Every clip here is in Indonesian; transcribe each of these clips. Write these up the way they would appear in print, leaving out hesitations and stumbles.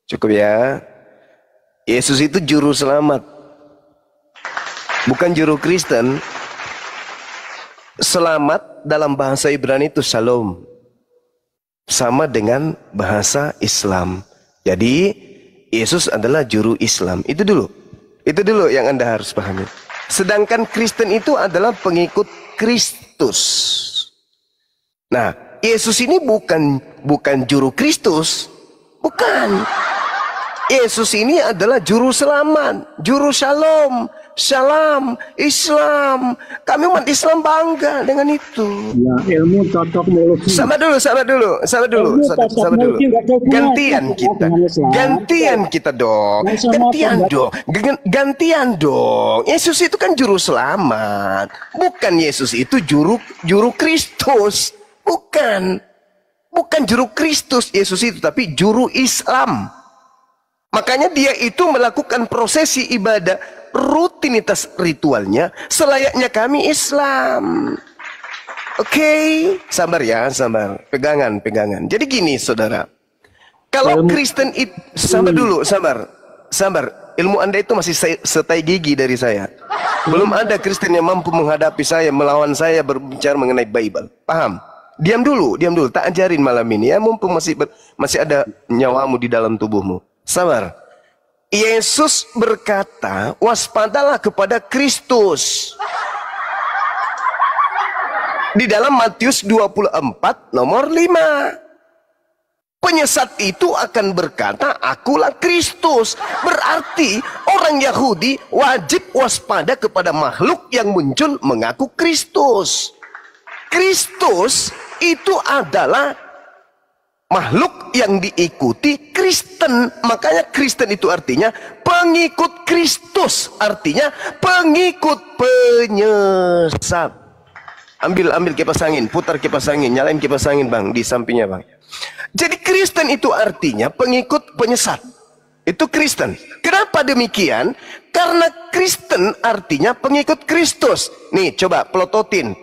Cukup ya. Yesus itu juru selamat, bukan juru Kristen. Selamat dalam bahasa Ibrani itu shalom, sama dengan bahasa Islam. Jadi Yesus adalah juru Islam. Itu dulu yang Anda harus pahami. Sedangkan Kristen itu adalah pengikut Kristus. Nah, Yesus ini bukan juru Kristus, bukan. Yesus ini adalah juru selamat, juru shalom, salam, Islam. Kami umat Islam bangga dengan itu. Ya, ilmu cocok mologi. Sabar dulu. Gantian kita dong. Gantian dong. Yesus itu kan juru selamat. Bukan Yesus itu juru Kristus. Bukan juru Kristus Yesus itu, tapi juru Islam. Makanya dia itu melakukan prosesi ibadah, rutinitas ritualnya selayaknya kami Islam. Oke, sabar ya, sabar. Pegangan. Jadi gini, saudara. Kalau Kristen itu, sabar. Ilmu Anda itu masih setai gigi dari saya. Belum ada Kristen yang mampu menghadapi saya, melawan saya berbicara mengenai Bible. Paham? Diam dulu. Tak ajarin malam ini ya, mumpung masih ada nyawamu di dalam tubuhmu. Sabar. Yesus berkata, waspadalah kepada Kristus. Di dalam Matius 24 nomor 5. Penyesat itu akan berkata, akulah Kristus. Berarti orang Yahudi wajib waspada kepada makhluk yang muncul mengaku Kristus. Kristus itu adalah makhluk yang diikuti Kristen. Makanya Kristen itu artinya pengikut Kristus, artinya pengikut penyesat. Ambil kipas angin, putar kipas angin, nyalain kipas angin bang di sampingnya bang. Jadi Kristen itu artinya pengikut penyesat. Itu Kristen. Kenapa demikian? Karena Kristen artinya pengikut Kristus. Nih coba pelototin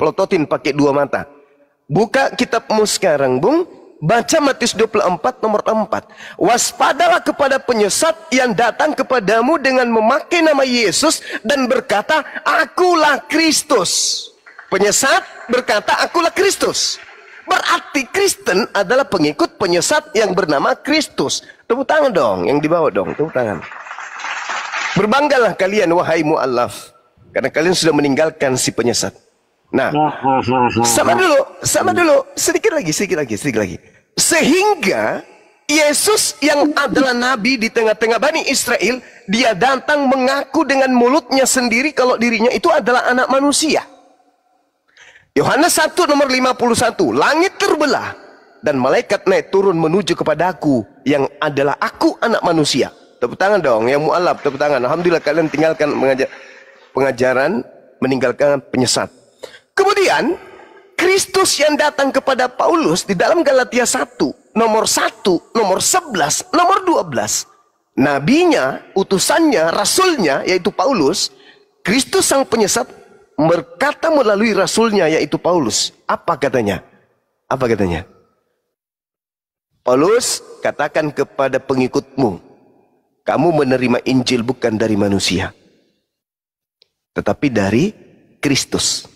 pakai dua mata. Buka kitabmu sekarang bung. Baca Matius 24 nomor 4. Waspadalah kepada penyesat yang datang kepadamu dengan memakai nama Yesus dan berkata, akulah Kristus. Penyesat berkata, akulah Kristus. Berarti Kristen adalah pengikut penyesat yang bernama Kristus. Tepuk tangan dong, yang di bawah dong, tepuk tangan. Berbanggalah kalian wahai mu'allaf, karena kalian sudah meninggalkan si penyesat. Nah, sama dulu, sedikit lagi. Sehingga Yesus yang adalah nabi di tengah-tengah Bani Israel, dia datang mengaku dengan mulutnya sendiri kalau dirinya itu adalah anak manusia. Yohanes 1 nomor 51, langit terbelah dan malaikat naik turun menuju kepadaku yang adalah aku anak manusia. Tepuk tangan dong, yang mu'alaf, tepuk tangan. Alhamdulillah kalian tinggalkan pengajaran, meninggalkan penyesat. Kemudian Kristus yang datang kepada Paulus di dalam Galatia 1, nomor 11, nomor 12. Nabinya, utusannya, rasulnya yaitu Paulus, Kristus sang penyesat berkata melalui rasulnya yaitu Paulus. Apa katanya? Paulus katakan kepada pengikutmu, kamu menerima Injil bukan dari manusia, tetapi dari Kristus.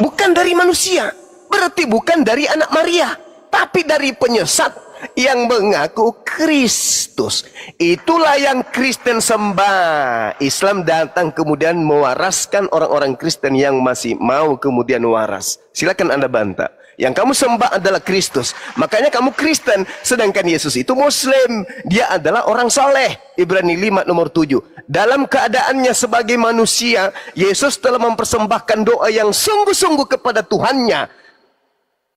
Bukan dari manusia, berarti bukan dari anak Maria, tapi dari penyesat yang mengaku Kristus. Itulah yang Kristen sembah. Islam datang kemudian mewaraskan orang-orang Kristen yang masih mau kemudian waras. Silakan Anda bantah. Yang kamu sembah adalah Kristus. Makanya kamu Kristen. Sedangkan Yesus itu Muslim. Dia adalah orang saleh. Ibrani 5 nomor 7. Dalam keadaannya sebagai manusia, Yesus telah mempersembahkan doa yang sungguh-sungguh kepada Tuhannya.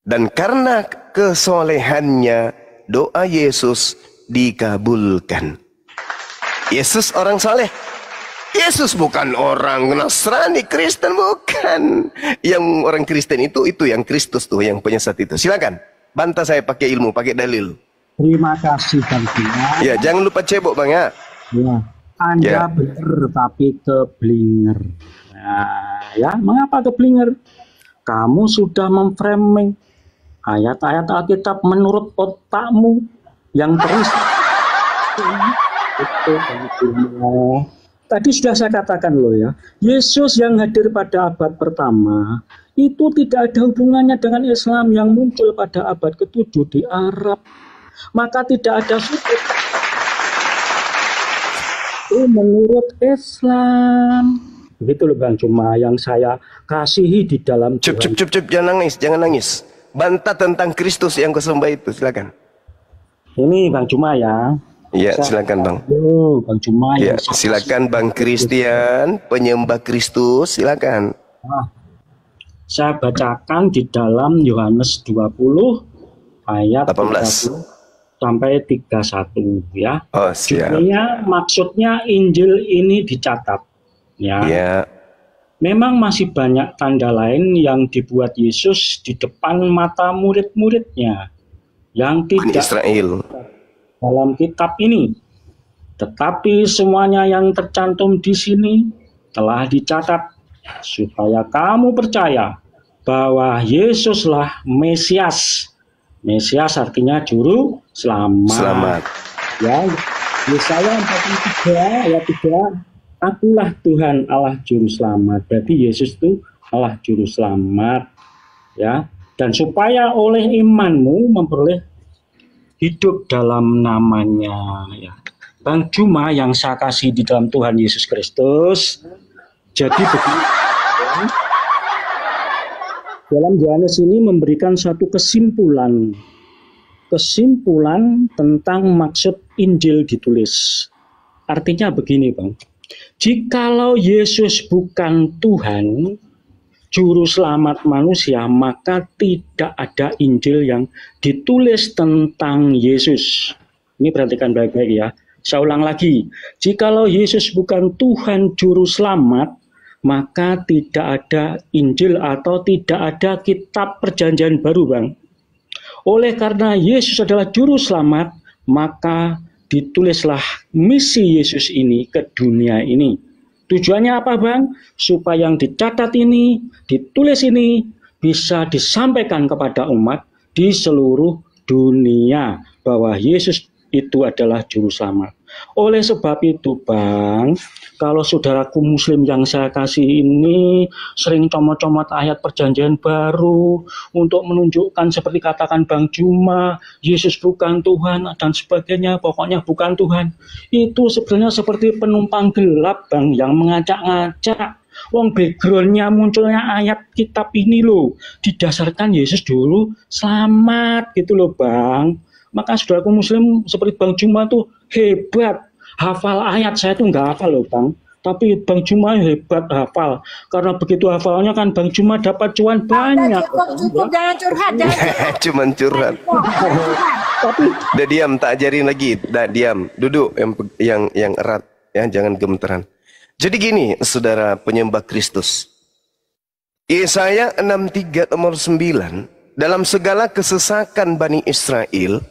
Dan karena kesolehannya, doa Yesus dikabulkan. Yesus orang saleh. Yesus bukan orang Nasrani, Kristen, bukan. Yang orang Kristen itu yang Kristus tuh, yang penyesat itu. Silakan, bantah saya pakai ilmu, pakai dalil. Terima kasih Bang Tina. Ya, jangan lupa cebok Bang ya. Ya, Anda benar tapi keblinger. Nah, ya, mengapa keblinger? Kamu sudah memframing Ayat-ayat Alkitab menurut otakmu yang terus itu Bang Bimo. Tadi sudah saya katakan loh ya, Yesus yang hadir pada abad pertama itu tidak ada hubungannya dengan Islam yang muncul pada abad ke-7 di Arab. Maka tidak ada sudut itu menurut Islam. Begitu loh Bang, cuma yang saya kasihi di dalam Cup, Tuhan. jangan nangis, jangan nangis. Bantah tentang Kristus yang kau sembah itu, silakan. Ini Bang Cuma ya. Ya, silakan Bang. Bang Cuma Ya, yang saya silakan Bang Christian, penyembah Kristus, silakan. Nah, saya bacakan di dalam Yohanes 20 ayat 18. 30 sampai 31 ya. Oh, siap. Maksudnya Injil ini dicatat ya. Ya, Memang masih banyak tanda lain yang dibuat Yesus di depan mata murid-muridnya yang Bani tidak Israel. dalam kitab ini. Tetapi semuanya yang tercantum di sini telah dicatat supaya kamu percaya bahwa Yesuslah Mesias. Mesias artinya juru selamat. Selamat. Ya, Yesaya 43 ayat 3, akulah Tuhan Allah juru selamat. Berarti Yesus itu Allah juru selamat. Ya, dan supaya oleh imanmu memperoleh hidup dalam namanya ya. Bang Cuma yang saya kasih di dalam Tuhan Yesus Kristus. Jadi begini, dalam Yohanes ini memberikan satu kesimpulan tentang maksud Injil ditulis. Artinya begini Bang, jikalau Yesus bukan Tuhan, juru selamat manusia, maka tidak ada Injil yang ditulis tentang Yesus. Ini perhatikan baik-baik ya. Saya ulang lagi, jikalau Yesus bukan Tuhan juru selamat, maka tidak ada Injil atau tidak ada kitab perjanjian baru Bang. Oleh karena Yesus adalah juru selamat, maka ditulislah misi Yesus ini ke dunia ini. Tujuannya apa Bang? Supaya yang dicatat ini, ditulis ini bisa disampaikan kepada umat di seluruh dunia bahwa Yesus itu adalah juru selamat. Oleh sebab itu Bang, kalau saudaraku muslim yang saya kasih ini sering comot-comot ayat perjanjian baru untuk menunjukkan seperti katakan Bang Cuma, Yesus bukan Tuhan dan sebagainya, pokoknya bukan Tuhan. Itu sebenarnya seperti penumpang gelap Bang yang mengacak-ngacak. Wong backgroundnya munculnya ayat kitab ini loh, didasarkan Yesus dulu selamat gitu loh Bang. Maka saudaraku muslim seperti Bang Cuma tuh hebat, hafal ayat. Saya tuh nggak hafal loh Bang, tapi Bang Cuma hebat hafal. Karena begitu hafalnya kan Bang Cuma dapat cuan banyak. Cukup, jangan curhat, Cuman curhat. Tapi Udah diam, tak ajarin lagi. Udah diam, duduk yang erat ya, jangan gemeteran. Jadi gini, saudara penyembah Kristus. Yesaya 63 nomor 9, dalam segala kesesakan Bani Israel,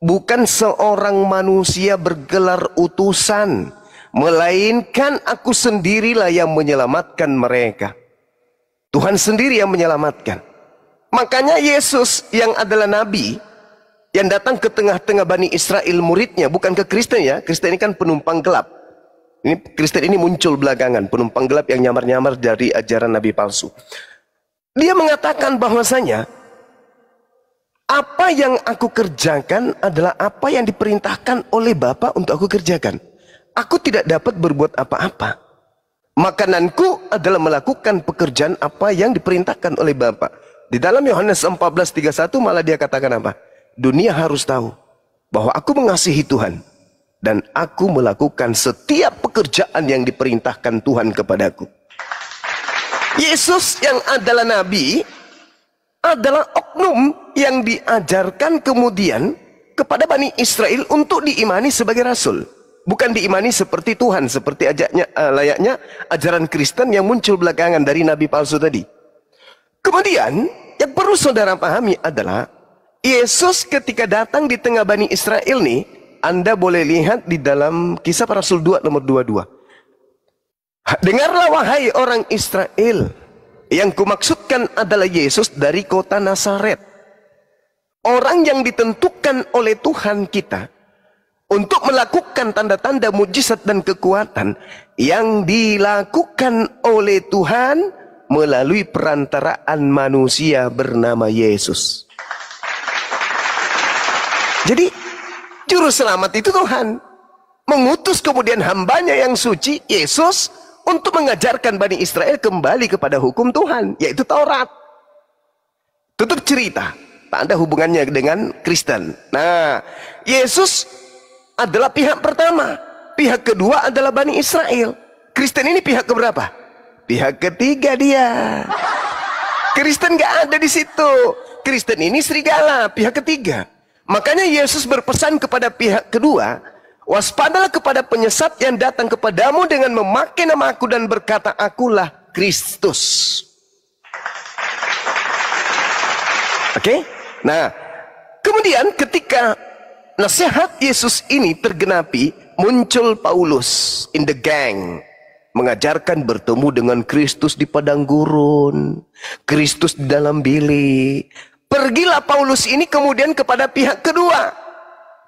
bukan seorang manusia bergelar utusan, melainkan aku sendirilah yang menyelamatkan mereka. Tuhan sendiri yang menyelamatkan. Makanya Yesus yang adalah nabi, yang datang ke tengah-tengah Bani Israel muridnya, bukan ke Kristen ya. Kristen ini kan penumpang gelap. Ini Kristen ini muncul belakangan, penumpang gelap yang nyamar-nyamar dari ajaran nabi palsu. Dia mengatakan bahwasanya apa yang aku kerjakan adalah apa yang diperintahkan oleh Bapa untuk aku kerjakan. Aku tidak dapat berbuat apa-apa. Makananku adalah melakukan pekerjaan apa yang diperintahkan oleh Bapa. Di dalam Yohanes 14:31 malah dia katakan apa? Dunia harus tahu bahwa aku mengasihi Tuhan dan aku melakukan setiap pekerjaan yang diperintahkan Tuhan kepadaku. Yesus yang adalah nabi adalah oknum yang diajarkan kemudian kepada Bani Israel untuk diimani sebagai rasul. Bukan diimani seperti Tuhan, seperti layaknya ajaran Kristen yang muncul belakangan dari nabi palsu tadi. Kemudian yang perlu saudara pahami adalah Yesus ketika datang di tengah Bani Israel nih, Anda boleh lihat di dalam Kisah Para Rasul 2 nomor 22. Dengarlah wahai orang Israel, yang kumaksudkan adalah Yesus dari kota Nazaret. orang yang ditentukan oleh Tuhan kita untuk melakukan tanda-tanda mujizat dan kekuatan yang dilakukan oleh Tuhan melalui perantaraan manusia bernama Yesus. Jadi juru selamat itu Tuhan mengutus kemudian hambanya yang suci, Yesus, untuk mengajarkan Bani Israel kembali kepada hukum Tuhan, yaitu Taurat. Tutup cerita, tak ada hubungannya dengan Kristen. Nah, Yesus adalah pihak pertama, pihak kedua adalah Bani Israel. Kristen ini pihak keberapa? Pihak ketiga dia. Kristen gak ada di situ. Kristen ini serigala, pihak ketiga. Makanya Yesus berpesan kepada pihak kedua, waspadalah kepada penyesat yang datang kepadamu dengan memakai nama aku dan berkata, akulah Kristus. Oke? Nah, kemudian ketika nasihat Yesus ini tergenapi, muncul Paulus in the gang, mengajarkan bertemu dengan Kristus di padang gurun, Kristus di dalam bilik. Pergilah Paulus ini kemudian kepada pihak kedua.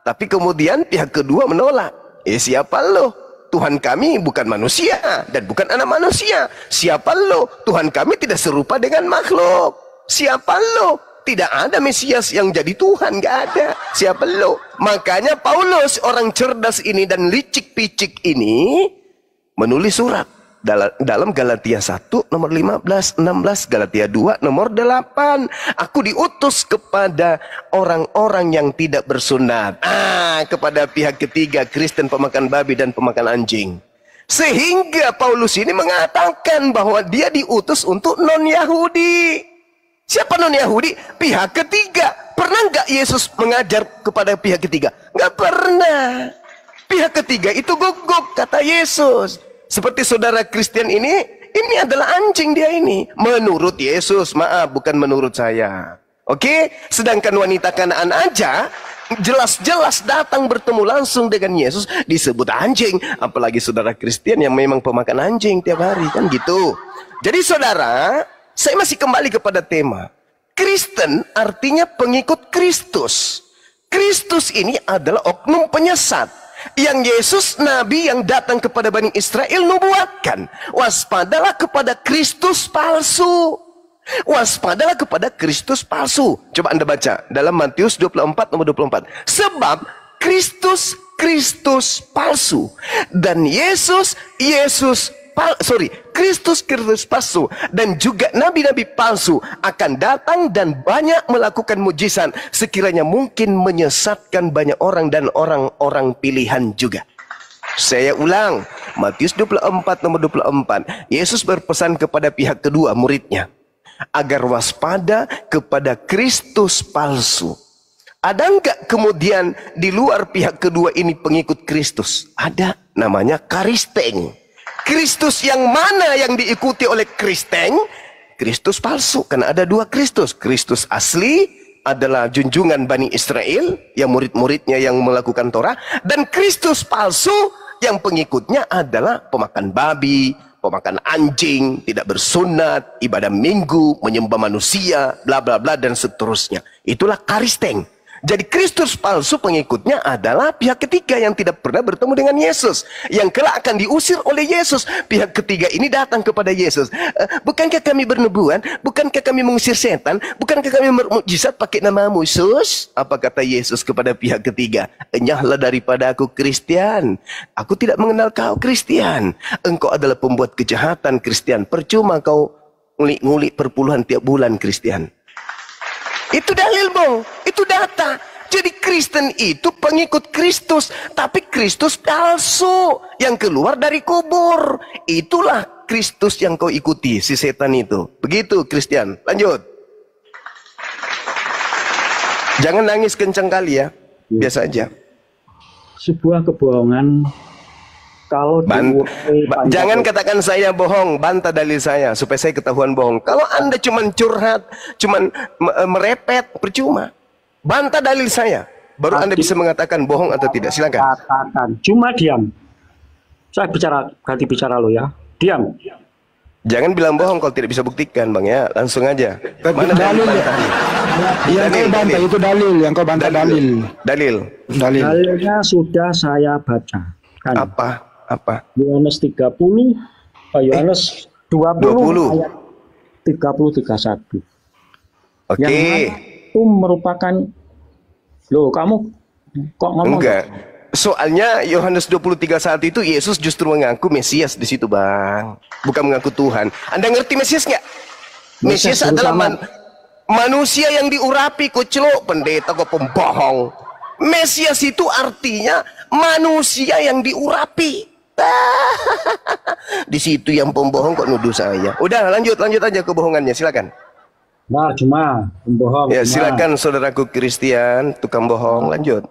Tapi kemudian pihak kedua menolak. Siapa lo? Tuhan kami bukan manusia dan bukan anak manusia. Siapa lo? Tuhan kami tidak serupa dengan makhluk. Siapa lo? Tidak ada Mesias yang jadi Tuhan, gak ada. Siapa lo? Makanya Paulus, orang cerdas ini dan licik-picik ini, menulis surat dalam Galatia 1 nomor 15, 16, Galatia 2 nomor 8. Aku diutus kepada orang-orang yang tidak bersunat. Kepada pihak ketiga, Kristen, pemakan babi dan pemakan anjing. Sehingga Paulus ini mengatakan bahwa dia diutus untuk non-Yahudi. Siapa non-Yahudi? Pihak ketiga. Pernah nggak Yesus mengajar kepada pihak ketiga? Nggak pernah. Pihak ketiga itu gugup, kata Yesus. Seperti saudara Kristen ini adalah anjing dia ini. Menurut Yesus, maaf, bukan menurut saya. Oke? Sedangkan wanita Kanaan aja jelas-jelas datang bertemu langsung dengan Yesus disebut anjing. Apalagi saudara Kristen yang memang pemakan anjing tiap hari, kan gitu. Jadi saudara, saya masih kembali kepada tema. Kristen artinya pengikut Kristus. Kristus ini adalah oknum penyesat yang Yesus Nabi yang datang kepada Bani Israel nubuatkan. Waspadalah kepada Kristus palsu. Waspadalah kepada Kristus palsu. Coba Anda baca dalam Matius 24 nomor 24. Sebab Kristus palsu dan Kristus palsu dan juga nabi-nabi palsu akan datang dan banyak melakukan mujizat, sekiranya mungkin menyesatkan banyak orang dan orang-orang pilihan juga. Saya ulang, Matius 24 nomor 24. Yesus berpesan kepada pihak kedua muridnya agar waspada kepada Kristus palsu. Ada enggak kemudian di luar pihak kedua ini pengikut Kristus? Ada, namanya Karisteng. Kristus yang mana yang diikuti oleh Kristen? Kristus palsu. Karena ada dua Kristus. Kristus asli adalah junjungan Bani Israel, yang murid-muridnya yang melakukan Torah. Dan Kristus palsu yang pengikutnya adalah pemakan babi, pemakan anjing, tidak bersunat, ibadah minggu, menyembah manusia, bla bla bla dan seterusnya. Itulah Karisteng. Jadi Kristus palsu pengikutnya adalah pihak ketiga yang tidak pernah bertemu dengan Yesus, yang kelak akan diusir oleh Yesus. Pihak ketiga ini datang kepada Yesus. Bukankah kami bernubuat? Bukankah kami mengusir setan? Bukankah kami bermukjizat pakai namamu, Yesus? Apa kata Yesus kepada pihak ketiga? Enyahlah daripada aku, Kristian. Aku tidak mengenal kau, Kristian. Engkau adalah pembuat kejahatan, Kristian. Percuma kau ngulik-ngulik perpuluhan tiap bulan, Kristian. Itu dalil, Bang. Itu data. Jadi Kristen itu pengikut Kristus, tapi Kristus palsu yang keluar dari kubur. Itulah Kristus yang kau ikuti, si setan itu. Begitu, Kristian. Lanjut. Jangan nangis kencang kali ya. Biasa aja. Sebuah kebohongan kalau jangan katakan saya bohong, bantah dalil saya supaya saya ketahuan bohong. Kalau Anda cuman curhat, cuman merepet, percuma. Bantah dalil saya, baru Anda bisa mengatakan bohong atau tidak. Silakan. Cuma diam. Saya ganti bicara lo ya. Diam. Jangan bilang bohong kalau tidak bisa buktikan, Bang ya. Langsung aja. Mana dalilnya? Yang kau bantah itu dalil, yang kau bantah dalil. Dalil. Dalilnya sudah saya baca. Kan? Apa? Yohanes 30, Yohanes 20, ayat 30-31. Oke. Yang mana itu merupakan, loh kamu kok ngomong? Enggak. Soalnya Yohanes 20:31 itu Yesus justru mengaku Mesias di situ, Bang. Bukan mengaku Tuhan. Anda ngerti Mesias nggak? Mesias adalah manusia yang diurapi, kucluk, pendeta kok pembohong. Mesias itu artinya manusia yang diurapi. Di situ yang pembohong kok nuduh saya. Udah lanjut aja kebohongannya, silakan. Nah, cuma pembohong. Ya, silakan saudaraku Christian, tukang bohong, lanjut.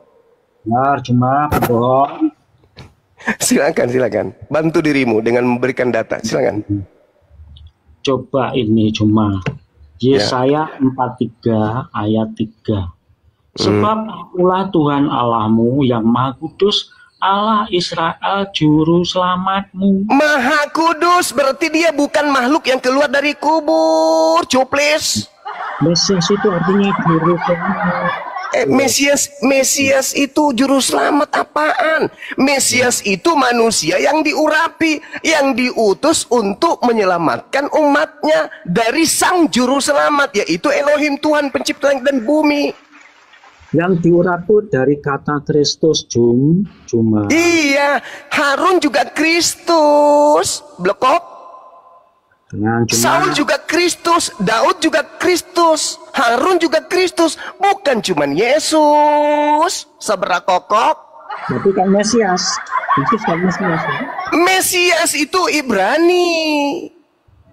Nah, cuma pembohong. Silakan. Bantu dirimu dengan memberikan data, silakan. Coba ini cuma Yesaya 43 ayat 3. Sebab akulah Tuhan Allahmu yang Maha Kudus, Allah Israel juru selamatmu. Maha Kudus berarti dia bukan makhluk yang keluar dari kubur, cuplis. Mesias itu artinya juru selamat. Mesias itu juru selamat apaan? Mesias itu manusia yang diurapi, yang diutus untuk menyelamatkan umatnya dari sang juru selamat, yaitu Elohim, Tuhan pencipta langit dan bumi. Yang diurapi dari kata Kristus, cuma. Iya, Harun juga Kristus, blekok. Saul juga Kristus, Daud juga Kristus, Harun juga Kristus, bukan cuman Yesus, seberakokok. Tapi kan Mesias, Yesus kan Mesias. Mesias itu Ibrani,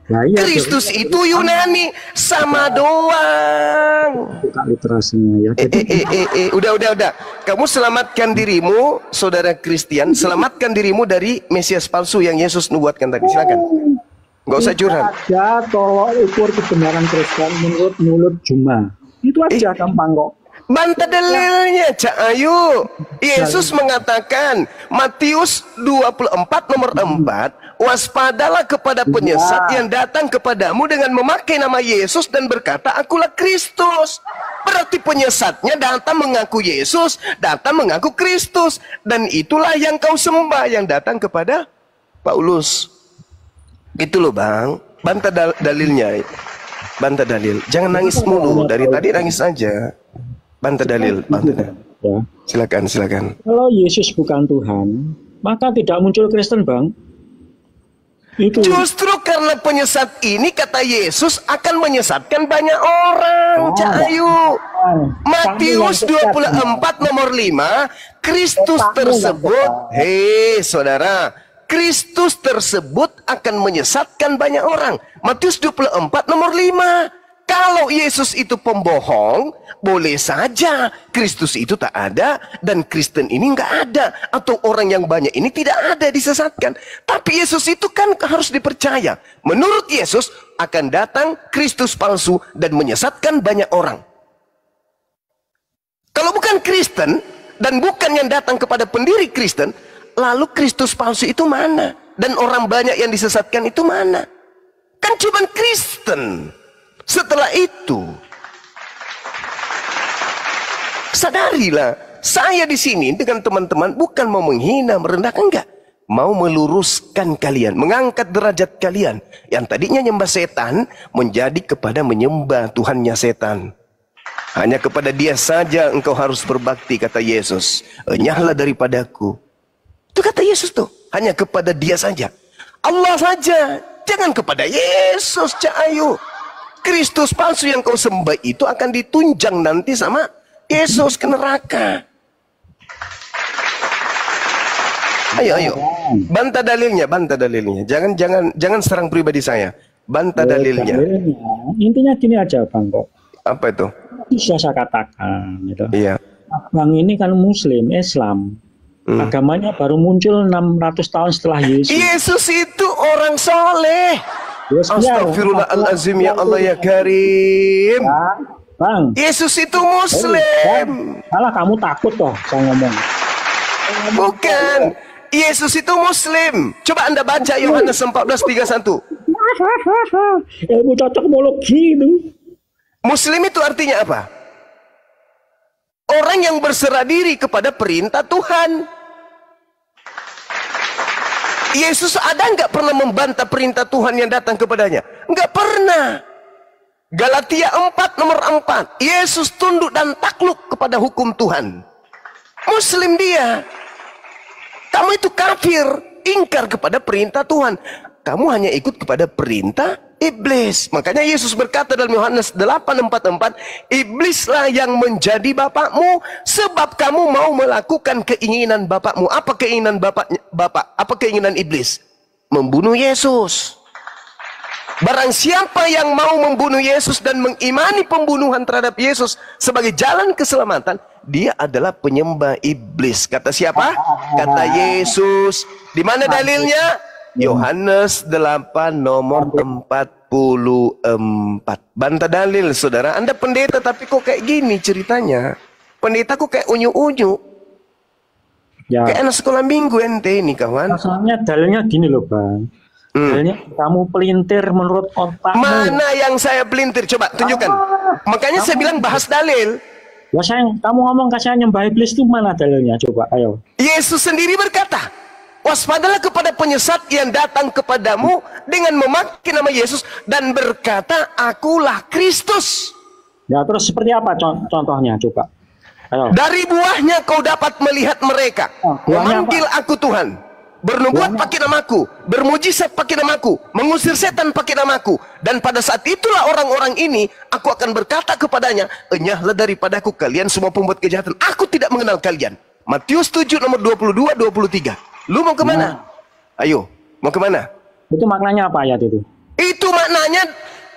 nah, iya, Kristus itu Yunani, sama doang. Bukan literasinya ya. Udah. Kamu selamatkan dirimu, saudara Christian, selamatkan dirimu dari Mesias palsu yang Yesus nubuatkan tadi. Silakan. Gak usah curhat. Ya, tolong ukur kebenaran Kristen menurut mulut Juma. Itu aja gampang kok. Bantah dalilnya, Cak Ayu. Yesus mengatakan, Matius 24 nomor 4, waspadalah kepada penyesat yang datang kepadamu dengan memakai nama Yesus dan berkata, akulah Kristus. Berarti penyesatnya datang mengaku Yesus, datang mengaku Kristus. Dan itulah yang kau sembah, yang datang kepada Paulus. Gitu loh, Bang. Bantah dalilnya. Bantah dalil. Jangan nangis mulu. Dari tadi nangis aja. Bantah dalil. Ya. Silakan. Kalau Yesus bukan Tuhan, maka tidak muncul Kristen, Bang. Itu. Justru karena penyesat ini, kata Yesus, akan menyesatkan banyak orang. Cak Ayu. Matius 24 nomor 5, Kristus tersebut, hei saudara, Kristus tersebut akan menyesatkan banyak orang. Matius 24 nomor 5. Kalau Yesus itu pembohong, boleh saja Kristus itu tak ada dan Kristen ini nggak ada, atau orang yang banyak ini tidak ada disesatkan. Tapi Yesus itu kan harus dipercaya. Menurut Yesus akan datang Kristus palsu dan menyesatkan banyak orang. Kalau bukan Kristen dan bukan yang datang kepada pendiri Kristen, lalu Kristus palsu itu mana? Dan orang banyak yang disesatkan itu mana? Kan cuma Kristen. Setelah itu, sadarilah, saya di sini dengan teman-teman bukan mau menghina, merendahkan, enggak. Mau meluruskan kalian, mengangkat derajat kalian. Yang tadinya nyembah setan, menjadi kepada menyembah Tuhannya setan. Hanya kepada dia saja engkau harus berbakti, kata Yesus. Enyahlah daripadaku. Itu kata Yesus tuh. Hanya kepada dia saja. Allah saja. Jangan kepada Yesus, Cak Ayu. Kristus palsu yang kau sembah itu akan ditunjang nanti sama Yesus ke neraka. Ayo. Bantah dalilnya. Jangan serang pribadi saya. Bantah dalilnya. Intinya gini aja, Bang kok. Apa itu? Bisa saya katakan gitu. Iya. Bang ini kan Muslim, Islam. Agamanya baru muncul 600 tahun setelah Yesus. Yesus itu orang soleh. Astagfirullahaladzim, ya Allah ya Karim. Ya, Bang. Yesus itu Muslim. Salah kamu takut toh saya ngomong. Bukan. Yesus itu Muslim. Coba Anda baca Yohanes 14:31. Ilmu cocokmologi itu. Muslim itu artinya apa? Orang yang berserah diri kepada perintah Tuhan. Yesus ada nggak pernah membantah perintah Tuhan yang datang kepadanya? Nggak pernah. Galatia 4 nomor 4. Yesus tunduk dan takluk kepada hukum Tuhan. Muslim dia. Kamu itu kafir, ingkar kepada perintah Tuhan. Kamu hanya ikut kepada perintah iblis. Makanya Yesus berkata dalam Yohanes 8:44, iblislah yang menjadi bapakmu sebab kamu mau melakukan keinginan bapakmu. Apa keinginan bapak? Apa keinginan iblis? Membunuh Yesus. Barang siapa yang mau membunuh Yesus dan mengimani pembunuhan terhadap Yesus sebagai jalan keselamatan, dia adalah penyembah iblis. Kata siapa? Kata Yesus. Di mana dalilnya? Yohanes 8 nomor 44. Bantah dalil, saudara. Anda pendeta tapi kok kayak gini ceritanya? Pendeta kok kayak unyu-unyu? Ya. Kayak anak sekolah minggu ente ini, kawan. Masalahnya dalilnya gini loh, Bang. Dalilnya kamu pelintir menurut otakmu. Mana yang saya pelintir? Coba tunjukkan. Makanya saya bilang bahas dalil. Ya sayang, kamu ngomong kasih nyembah iblis itu mana dalilnya? Coba, ayo. Yesus sendiri berkata, waspadalah kepada penyesat yang datang kepadamu dengan memakai nama Yesus dan berkata, akulah Kristus. Ya terus seperti apa contohnya? Coba. Ayo. Dari buahnya kau dapat melihat mereka. Memanggil aku Tuhan. Bernubuat pakai namaku. Bermujizat pakai namaku. Mengusir setan pakai namaku. Dan pada saat itulah orang-orang ini, aku akan berkata kepadanya, enyahlah daripadaku kalian semua pembuat kejahatan. Aku tidak mengenal kalian. Matius 7 nomor 22-23. Lu mau kemana? Ayo, mau kemana? Itu maknanya apa ayat itu? Itu maknanya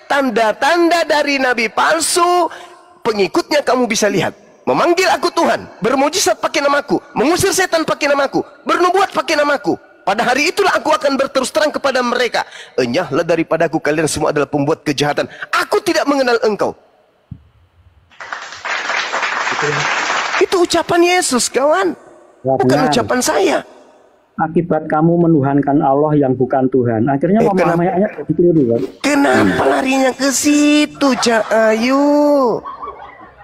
tanda-tanda dari nabi palsu. Pengikutnya kamu bisa lihat. Memanggil aku Tuhan, bermujizat pakai namaku, mengusir setan pakai namaku, bernubuat pakai namaku. Pada hari itulah aku akan berterus terang kepada mereka, enyahlah daripadaku kalian semua adalah pembuat kejahatan. Aku tidak mengenal engkau. Itu ucapan Yesus, kawan. Bukan ucapan saya. Akibat kamu menuhankan Allah yang bukan Tuhan. Akhirnya ngomong ayat jadi keliru, kan? Kenapa larinya ke situ, Cak Ayu?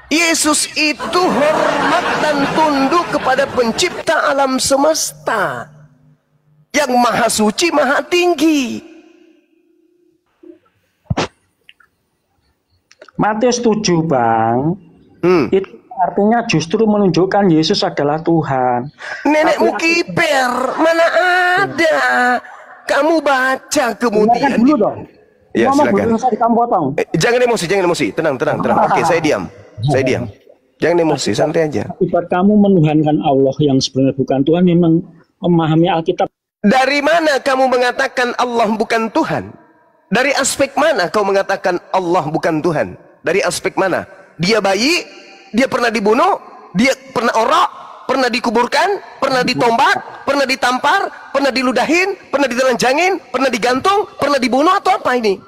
Yesus itu hormat dan tunduk kepada pencipta alam semesta yang maha suci, maha tinggi. Matius 7, Bang. Itu artinya justru menunjukkan Yesus adalah Tuhan. Nenekmu kiper, mana ada? Kamu baca kemudian. Dulu dong. Ya, silakan. Kamu potong. Jangan emosi. Tenang. Oke, saya diam. Jangan emosi, santai aja. Akibat kamu menuhankan Allah yang sebenarnya bukan Tuhan, memang memahami Alkitab. Dari mana kamu mengatakan Allah bukan Tuhan? Dari aspek mana kau mengatakan Allah bukan Tuhan? Dari aspek mana? Dia bayi, dia pernah dibunuh, dia pernah orok, pernah dikuburkan, pernah ditombak, pernah ditampar, pernah diludahin, pernah ditelanjangin, pernah digantung, pernah dibunuh atau apa ini?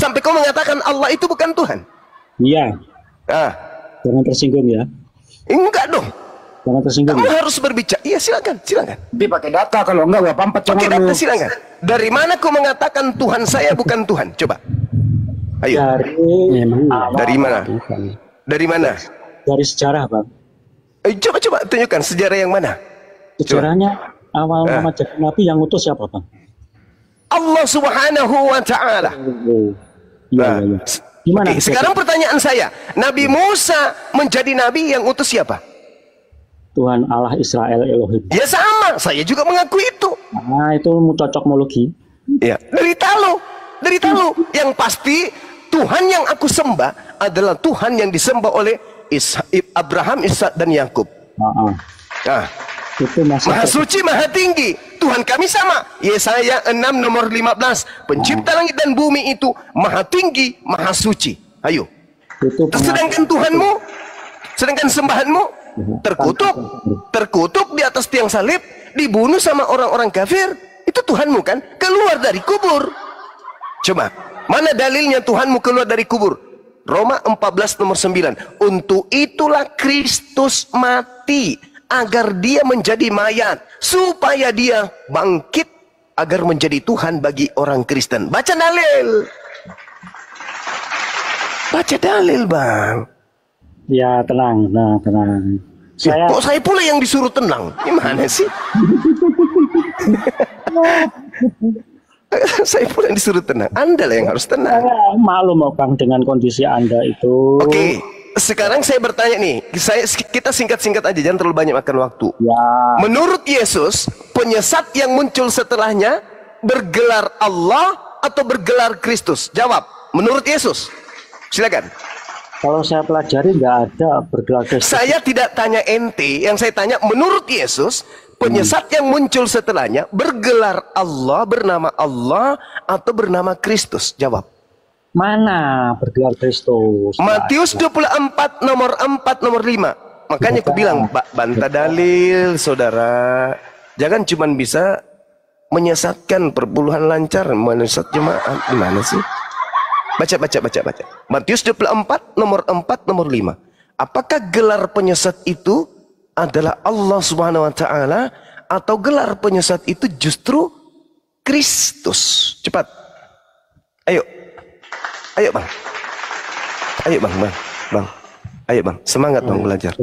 Sampai kau mengatakan Allah itu bukan Tuhan? Iya. Jangan tersinggung ya. Enggak dong. Jangan tersinggung. Kamu harus berbicara. Iya, silakan. Tapi pakai data, kalau enggak gak pampat. Pakai data, silakan. Dari mana kau mengatakan Tuhan saya bukan Tuhan? Coba. Ayo. Dari mana? Dari mana? Dari sejarah, Bang. Coba tunjukkan sejarah yang mana? Sejarahnya awal Muhammad jadi nabi yang utus siapa, Bang? Allah Subhanahu wa taala. Iya. Gimana? Oke, sekarang pertanyaan saya, Nabi Musa menjadi nabi yang utus siapa? Tuhan Allah Israel Elohim. Ya sama, saya juga mengaku itu. Nah, itu cocokmologi. Ya, dari talu. Yang pasti Tuhan yang aku sembah adalah Tuhan yang disembah oleh Abraham, Ishak dan Yakub. Nah, itu maha suci, maha tinggi. Tuhan kami sama. Yesaya 6 nomor 15. Pencipta langit dan bumi itu maha tinggi, maha suci. Ayo. Sedangkan Tuhanmu, sedangkan sembahanmu terkutuk di atas tiang salib, dibunuh sama orang-orang kafir. Itu Tuhanmu kan? Keluar dari kubur. Coba, mana dalilnya Tuhanmu keluar dari kubur? Roma 14 nomor 9. Untuk itulah Kristus mati, agar dia menjadi mayat, supaya dia bangkit, agar menjadi Tuhan bagi orang Kristen. Baca dalil. Baca dalil, Bang. Ya, tenang. Nah, tenang. Kok saya pula yang disuruh tenang? Gimana sih? Saya pula yang disuruh tenang. Anda lah yang harus tenang. Saya maklum Bang dengan kondisi Anda itu. Oke, sekarang saya bertanya nih. Kita singkat-singkat aja, jangan terlalu banyak makan waktu. Ya. Menurut Yesus, penyesat yang muncul setelahnya bergelar Allah atau bergelar Kristus? Jawab. Menurut Yesus. Silakan. Kalau saya pelajari nggak ada bergelar Kristus. Saya tidak tanya ente, yang saya tanya menurut Yesus, penyesat yang muncul setelahnya bergelar Allah, bernama Allah atau bernama Kristus? Jawab. Mana bergelar Kristus? Matius 24 nomor 4 nomor 5. Makanya aku bilang, bantah dalil, saudara. Jangan cuman bisa menyesatkan perpuluhan lancar, menyesat jemaat. Gimana sih? Baca. Matius 24 nomor 4 nomor 5. Apakah gelar penyesat itu adalah Allah Subhanahu wa taala atau gelar penyesat itu justru Kristus? Cepat. Ayo. Bang. Bang. Ayo, Bang. Semangat, Bang, belajar.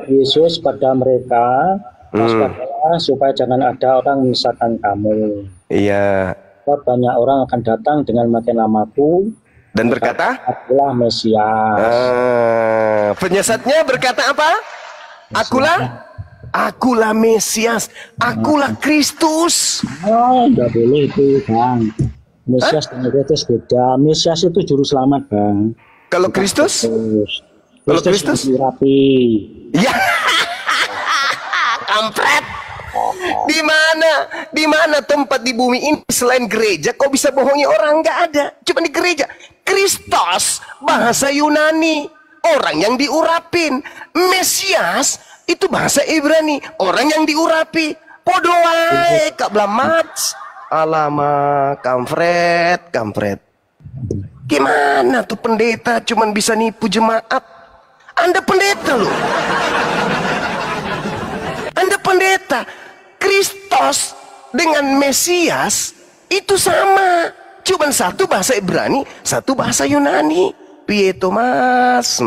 Yesus pada mereka waspadalah supaya jangan ada orang menyesatkan kamu. Iya. Banyak orang akan datang dengan makin namaku dan berkata, akulah Mesias. Penyesatnya berkata apa? Akulah Mesias, akulah Kristus. Enggak boleh itu, Bang. Mesias dan Kristus beda. Mesias itu juru selamat, Bang. Kalau Kristus? Kalau Kristus? Rapi. Ya. Kampret. Di mana tempat di bumi ini selain gereja kau bisa bohongi orang? Nggak ada, cuma di gereja. Kristos bahasa Yunani, orang yang diurapin. Mesias itu bahasa Ibrani, orang yang diurapi. Podo wae kak blamat. Alama kampret. Gimana tuh pendeta cuman bisa nipu jemaat? Anda pendeta loh. Anda pendeta. Kristus dengan Mesias itu sama. Cuman satu bahasa Ibrani, satu bahasa Yunani. Pieto mas.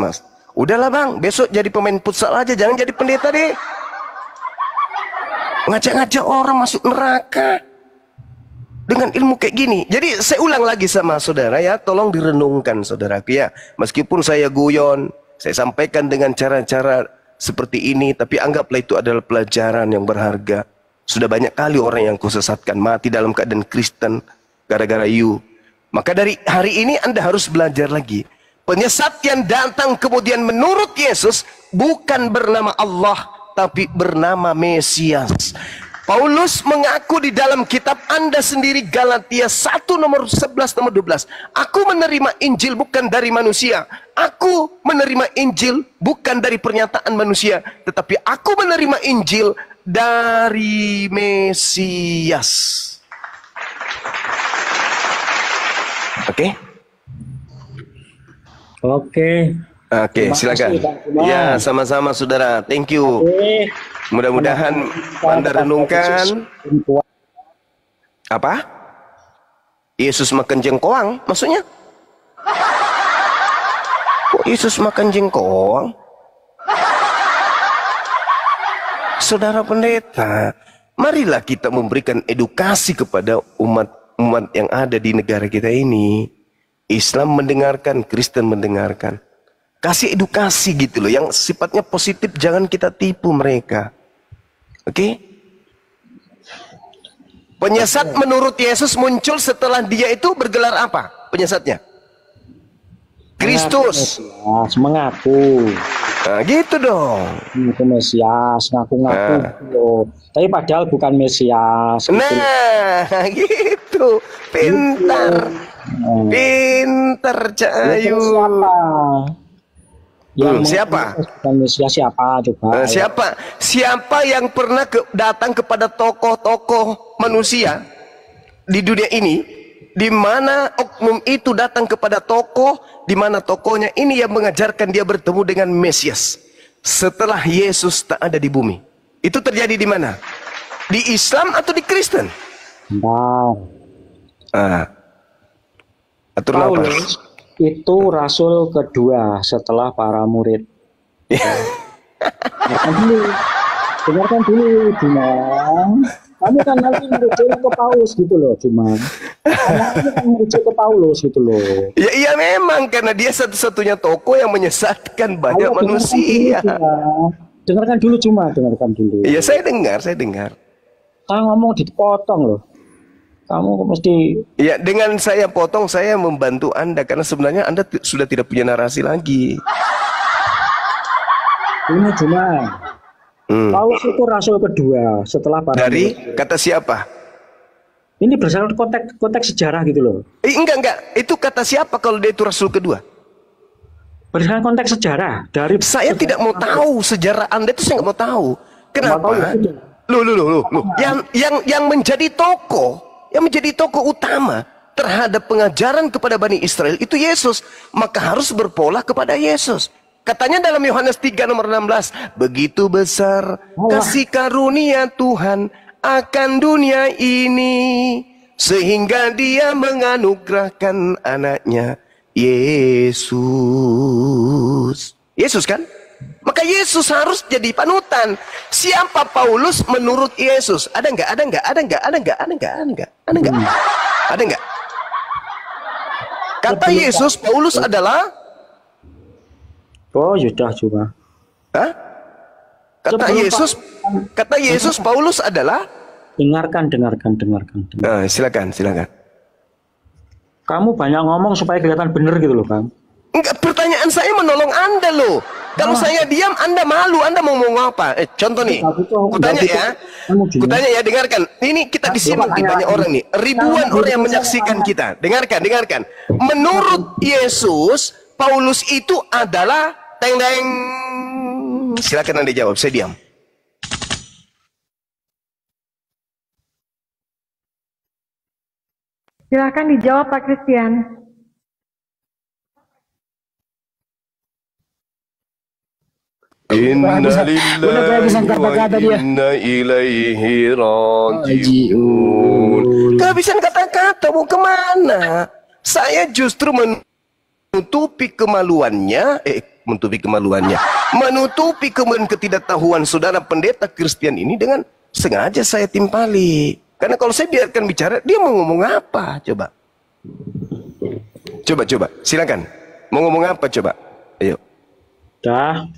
Udahlah, Bang, besok jadi pemain futsal aja, jangan jadi pendeta deh. Ngajak-ngajak orang masuk neraka dengan ilmu kayak gini. Jadi saya ulang lagi sama saudara ya, tolong direnungkan saudaraku ya. Meskipun saya guyon, saya sampaikan dengan cara-cara seperti ini, tapi anggaplah itu adalah pelajaran yang berharga. Sudah banyak kali orang yang kau sesatkan mati dalam keadaan Kristen gara-gara you. Maka dari hari ini Anda harus belajar lagi. Penyesat yang datang kemudian menurut Yesus bukan bernama Allah, tapi bernama Mesias. Paulus mengaku di dalam kitab Anda sendiri, Galatia 1 nomor 11 nomor 12. Aku menerima Injil bukan dari manusia. Aku menerima Injil bukan dari pernyataan manusia, tetapi aku menerima Injil dari Mesias. Oke, silakan. Ya, sama-sama saudara. Thank you. Mudah-mudahan Anda renungkan. Apa? Yesus makan jengkoang, maksudnya? Kok Yesus makan jengkoang? Saudara pendeta, marilah kita memberikan edukasi kepada umat yang ada di negara kita ini. Islam mendengarkan, Kristen mendengarkan. Kasih edukasi gitu loh, yang sifatnya positif, jangan kita tipu mereka. Oke? Penyesat menurut Yesus muncul setelah dia itu bergelar apa? Penyesatnya? Kristus. Mengaku. Nah, gitu dong. Itu Mesias, ngaku-ngaku. Tapi padahal bukan Mesias. Gitu. Nah, gitu. Pintar. Pintar, Cak Ayu. Siapa? Bukan Mesias siapa? Coba. Siapa yang pernah datang kepada tokoh-tokoh manusia di dunia ini, di mana oknum itu datang kepada tokoh, di mana tokohnya ini yang mengajarkan dia bertemu dengan Mesias setelah Yesus tak ada di bumi. Itu terjadi di mana? Di Islam atau di Kristen? Atur Paulus. Itu rasul kedua setelah para murid. Dengarkan dulu, dengarkan dulu, Jumang. Kamu kan nanti merujuk ke Paulus gitu loh, Jumang. Kamu kan merujuk ke Paulus gitu loh. Ya iya memang, karena dia satu-satunya tokoh yang menyesatkan banyak manusia. Dengarkan dulu, Jumang, dengarkan dulu. Iya, saya dengar. Kalau ngomong dipotong loh. Kamu mesti... Ya, dengan saya potong, saya membantu Anda. Karena sebenarnya Anda sudah tidak punya narasi lagi. Ini Jumang. Paulus itu rasul kedua setelah para Dari murid. kata siapa? Ini berdasarkan konteks sejarah gitu loh. Enggak. Itu kata siapa kalau dia itu rasul kedua? Berdasarkan konteks sejarah dari... Saya tidak mau tahu sejarah Anda itu, saya nggak mau tahu. Kenapa? Loh. Yang menjadi tokoh utama terhadap pengajaran kepada Bani Israel itu Yesus. Maka harus berpola kepada Yesus. Katanya dalam Yohanes 3 nomor 16, begitu besar kasih karunia Tuhan akan dunia ini, sehingga dia menganugerahkan anaknya Yesus. Yesus kan? Maka Yesus harus jadi panutan. Siapa Paulus menurut Yesus? Ada nggak? Kata Yesus, Paulus adalah... Oh, sudah cuma. Hah? Kata Yesus, Paulus adalah... Dengarkan. Silakan. Kamu banyak ngomong supaya kelihatan benar gitu loh, Bang. Enggak, pertanyaan saya menolong Anda loh. Kalau saya diam, Anda malu. Anda mau ngomong apa? Contoh nih. Kutanya ya, dengarkan. Ini kita disimak nih, banyak orang nih. Ribuan orang yang menyaksikan kita. Dengarkan. Menurut Yesus, Paulus itu adalah teng-teng. Silakan Anda jawab, saya diam. Silakan dijawab Pak Christian. Inna lillahi wa inna ilaihi raji'un. Kehabisan kata-kata, mau kemana? Saya justru menutupi kemaluannya, menutupi ketidaktahuan saudara pendeta Kristen ini dengan sengaja saya timpali. Karena kalau saya biarkan bicara, dia mau ngomong apa? Coba, silakan. Mau ngomong apa? Coba, ayo. Dah.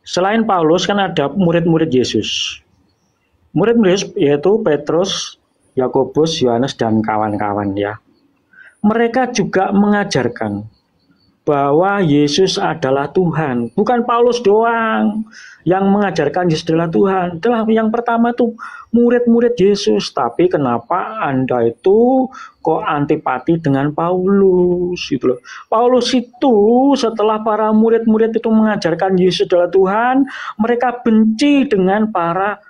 Selain Paulus kan ada murid-murid Yesus. Murid-murid Yesus yaitu Petrus, Yakobus, Yohanes dan kawan-kawan ya. Mereka juga mengajarkan bahwa Yesus adalah Tuhan. Bukan Paulus doang yang mengajarkan Yesus adalah Tuhan. Adalah yang pertama itu murid-murid Yesus. Tapi kenapa Anda itu kok antipati dengan Paulus gitu loh. Paulus itu setelah para murid-murid itu mengajarkan Yesus adalah Tuhan, mereka benci dengan para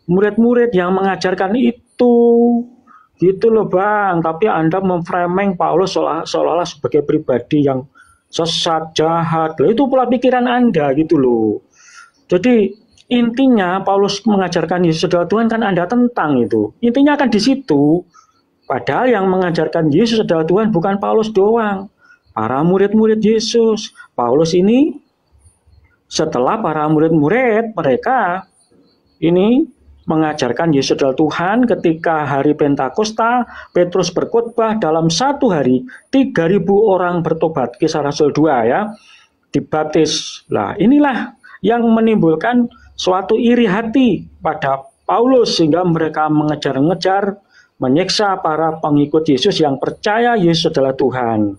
murid-murid yang mengajarkan itu. Gitu loh Bang. Tapi Anda memframing Paulus seolah-olah sebagai pribadi yang sesat, jahat. Itu pola pikiran Anda gitu loh. Jadi intinya Paulus mengajarkan Yesus adalah Tuhan kan Anda tentang itu. Intinya akan di situ. Padahal yang mengajarkan Yesus adalah Tuhan bukan Paulus doang. Para murid-murid Yesus. Paulus ini setelah para murid-murid mereka ini mengajarkan Yesus adalah Tuhan. Ketika hari Pentakosta, Petrus berkhotbah dalam satu hari 3.000 orang bertobat. Kisah Rasul 2 ya, dibaptis. Nah inilah yang menimbulkan suatu iri hati pada Paulus sehingga mereka mengejar-ngejar, menyiksa para pengikut Yesus yang percaya Yesus adalah Tuhan.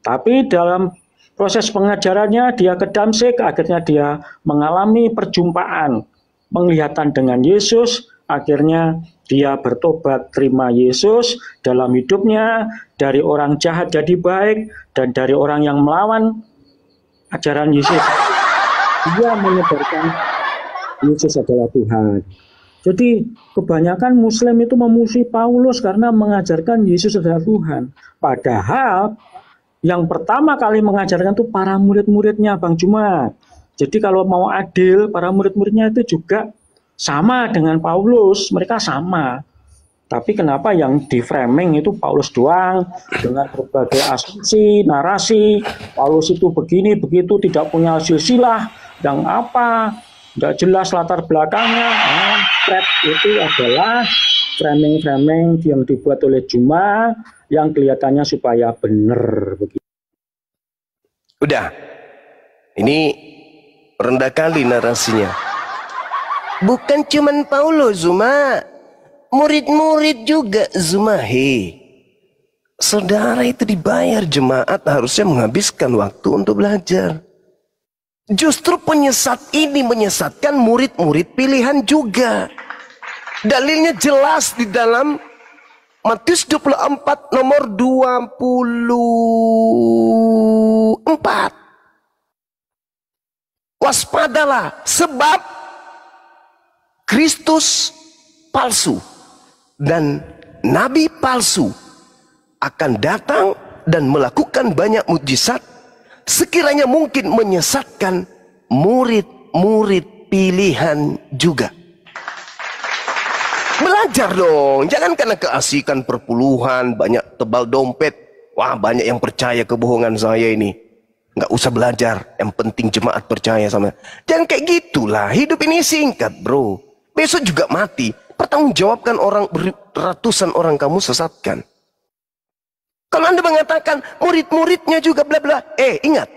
Tapi dalam proses pengajarannya dia ke Damsyik, akhirnya dia mengalami perjumpaan, penglihatan dengan Yesus, akhirnya dia bertobat, terima Yesus dalam hidupnya, dari orang jahat jadi baik, dan dari orang yang melawan ajaran Yesus, dia menyebarkan Yesus adalah Tuhan. Jadi kebanyakan Muslim itu memusuhi Paulus karena mengajarkan Yesus adalah Tuhan. Padahal yang pertama kali mengajarkan itu para murid-muridnya Bang Jumat. Jadi kalau mau adil, para murid-muridnya itu juga sama dengan Paulus, mereka sama. Tapi kenapa yang di framing itu Paulus doang dengan berbagai asumsi, narasi, Paulus itu begini, begitu, tidak punya silsilah, yang apa, nggak jelas latar belakangnya. Thread itu adalah framing-framing yang dibuat oleh Juma yang kelihatannya supaya benar begitu. Udah, ini rendah kali narasinya. Bukan cuman Paulus, Zuma. Murid-murid juga, Zuma. Saudara itu dibayar jemaat, harusnya menghabiskan waktu untuk belajar. Justru penyesat ini menyesatkan murid-murid pilihan juga. Dalilnya jelas di dalam Matius 24 nomor 24. Waspadalah, sebab Kristus palsu dan nabi palsu akan datang dan melakukan banyak mujizat, sekiranya mungkin menyesatkan murid-murid pilihan juga. Belajar dong, jangan karena keasikan perpuluhan, banyak tebal dompet, wah banyak yang percaya kebohongan saya ini. Nggak usah belajar, yang penting jemaat percaya sama. Jangan kayak gitulah, hidup ini singkat bro. Besok juga mati, pertanggungjawabkan orang, ratusan orang kamu sesatkan. Kalau Anda mengatakan murid-muridnya juga bla bla, ingat,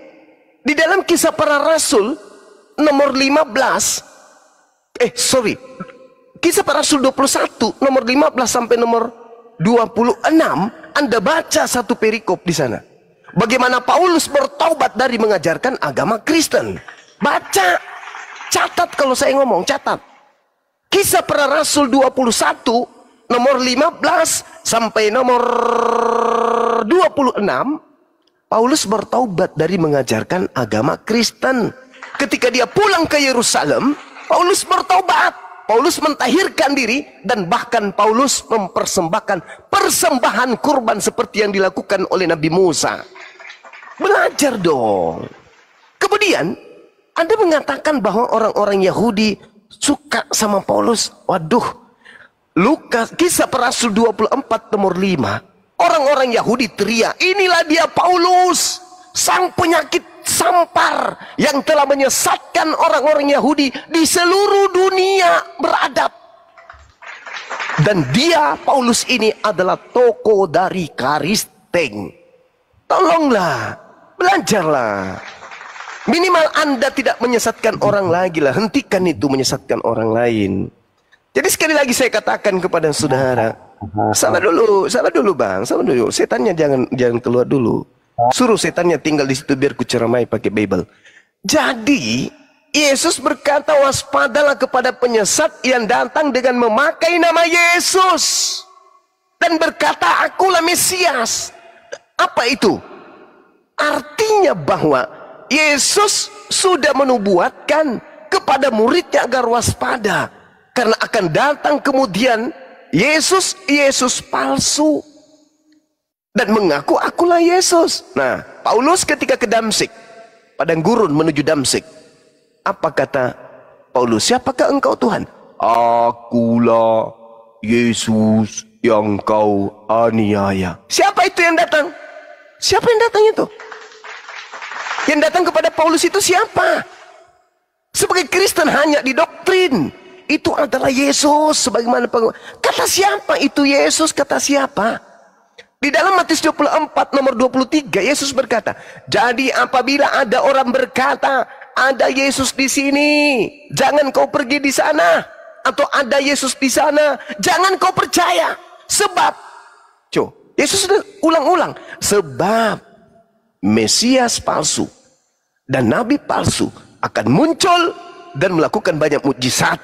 di dalam Kisah Para Rasul nomor 15, Kisah Para Rasul 21 nomor 15 sampai nomor 26, Anda baca satu perikop di sana. Bagaimana Paulus bertaubat dari mengajarkan agama Kristen. Baca, catat kalau saya ngomong, catat. Kisah Para Rasul 21 nomor 15 sampai nomor 26, Paulus bertaubat dari mengajarkan agama Kristen. Ketika dia pulang ke Yerusalem, Paulus bertaubat. Paulus mentahirkan diri dan bahkan Paulus mempersembahkan persembahan kurban seperti yang dilakukan oleh Nabi Musa. Belajar dong. Kemudian Anda mengatakan bahwa orang-orang Yahudi suka sama Paulus. Waduh, Lukas, Kisah Para Rasul 24 nomor 5, orang-orang Yahudi teriak, inilah dia Paulus, sang penyakit sampar yang telah menyesatkan orang-orang Yahudi di seluruh dunia beradab. Dan dia, Paulus ini adalah tokoh dari Karisteng. Tolonglah, belajarlah. Minimal Anda tidak menyesatkan orang lagi lah. Hentikan itu menyesatkan orang lain. Jadi sekali lagi saya katakan kepada saudara, sabar dulu bang, sabar dulu. Setannya jangan keluar dulu. Suruh setannya tinggal di situ biar ku ceramai pakai Bible. Jadi Yesus berkata, waspadalah kepada penyesat yang datang dengan memakai nama Yesus dan berkata, akulah Mesias. Apa itu? Artinya bahwa Yesus sudah menubuatkan kepada muridnya agar waspada, karena akan datang kemudian Yesus palsu dan mengaku akulah Yesus. Nah, Paulus ketika ke Damsik, padang gurun menuju Damsik, apa kata Paulus? Siapakah engkau Tuhan? Akulah Yesus yang kau aniaya. Siapa itu yang datang? Siapa yang datang itu? Yang datang kepada Paulus itu siapa? Sebagai Kristen hanya didoktrin itu adalah Yesus sebagaimana kata siapa itu Yesus, kata siapa? Di dalam Matius 24 nomor 23 Yesus berkata, jadi apabila ada orang berkata ada Yesus di sini, jangan kau pergi di sana, atau ada Yesus di sana, jangan kau percaya. Sebab Yesus sudah ulang-ulang, sebab Mesias palsu dan nabi palsu akan muncul dan melakukan banyak mukjizat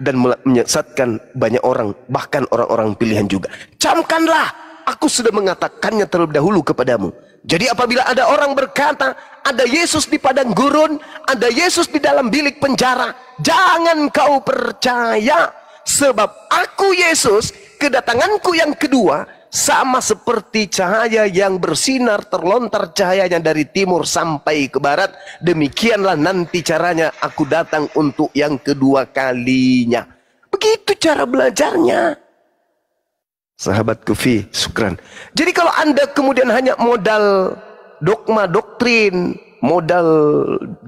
dan menyesatkan banyak orang, bahkan orang-orang pilihan juga. Camkanlah, aku sudah mengatakannya terlebih dahulu kepadamu. Jadi apabila ada orang berkata ada Yesus di padang gurun, ada Yesus di dalam bilik penjara, jangan kau percaya. Sebab aku Yesus, kedatanganku yang kedua sama seperti cahaya yang bersinar terlontar cahayanya dari timur sampai ke barat. Demikianlah nanti caranya aku datang untuk yang kedua kalinya. Begitu cara belajarnya. Sahabat Kufi, syukran. Jadi kalau Anda kemudian hanya modal dogma, doktrin, modal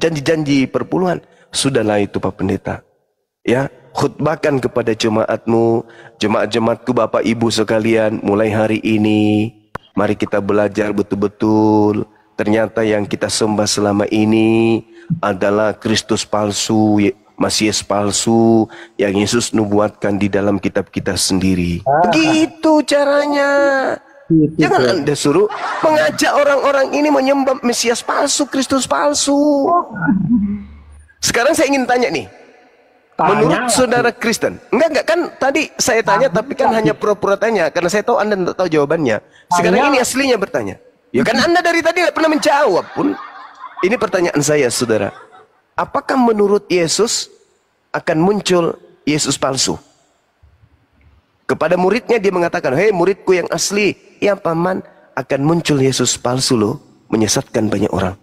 janji-janji perpuluhan, sudahlah itu Pak Pendeta. Ya, khutbahkan kepada jemaatmu, jemaat-jemaatku Bapak Ibu sekalian, mulai hari ini mari kita belajar betul-betul. Ternyata yang kita sembah selama ini adalah Kristus palsu, Masias palsu yang Yesus nubuatkan di dalam kitab kita sendiri. Begitu caranya. Jangan Anda suruh mengajak orang-orang ini menyembah Mesias palsu, Kristus palsu. Sekarang saya ingin tanya nih. Menurut saudara Kristen, enggak kan tadi saya tanya tapi kan hanya pura-pura tanya karena saya tahu Anda tidak tahu jawabannya. Sekarang ini aslinya bertanya. Ya kan Anda dari tadi tidak pernah menjawab pun. Ini pertanyaan saya, saudara. Apakah menurut Yesus akan muncul Yesus palsu? Kepada muridnya dia mengatakan, hei muridku yang asli, ya paman, akan muncul Yesus palsu loh, menyesatkan banyak orang.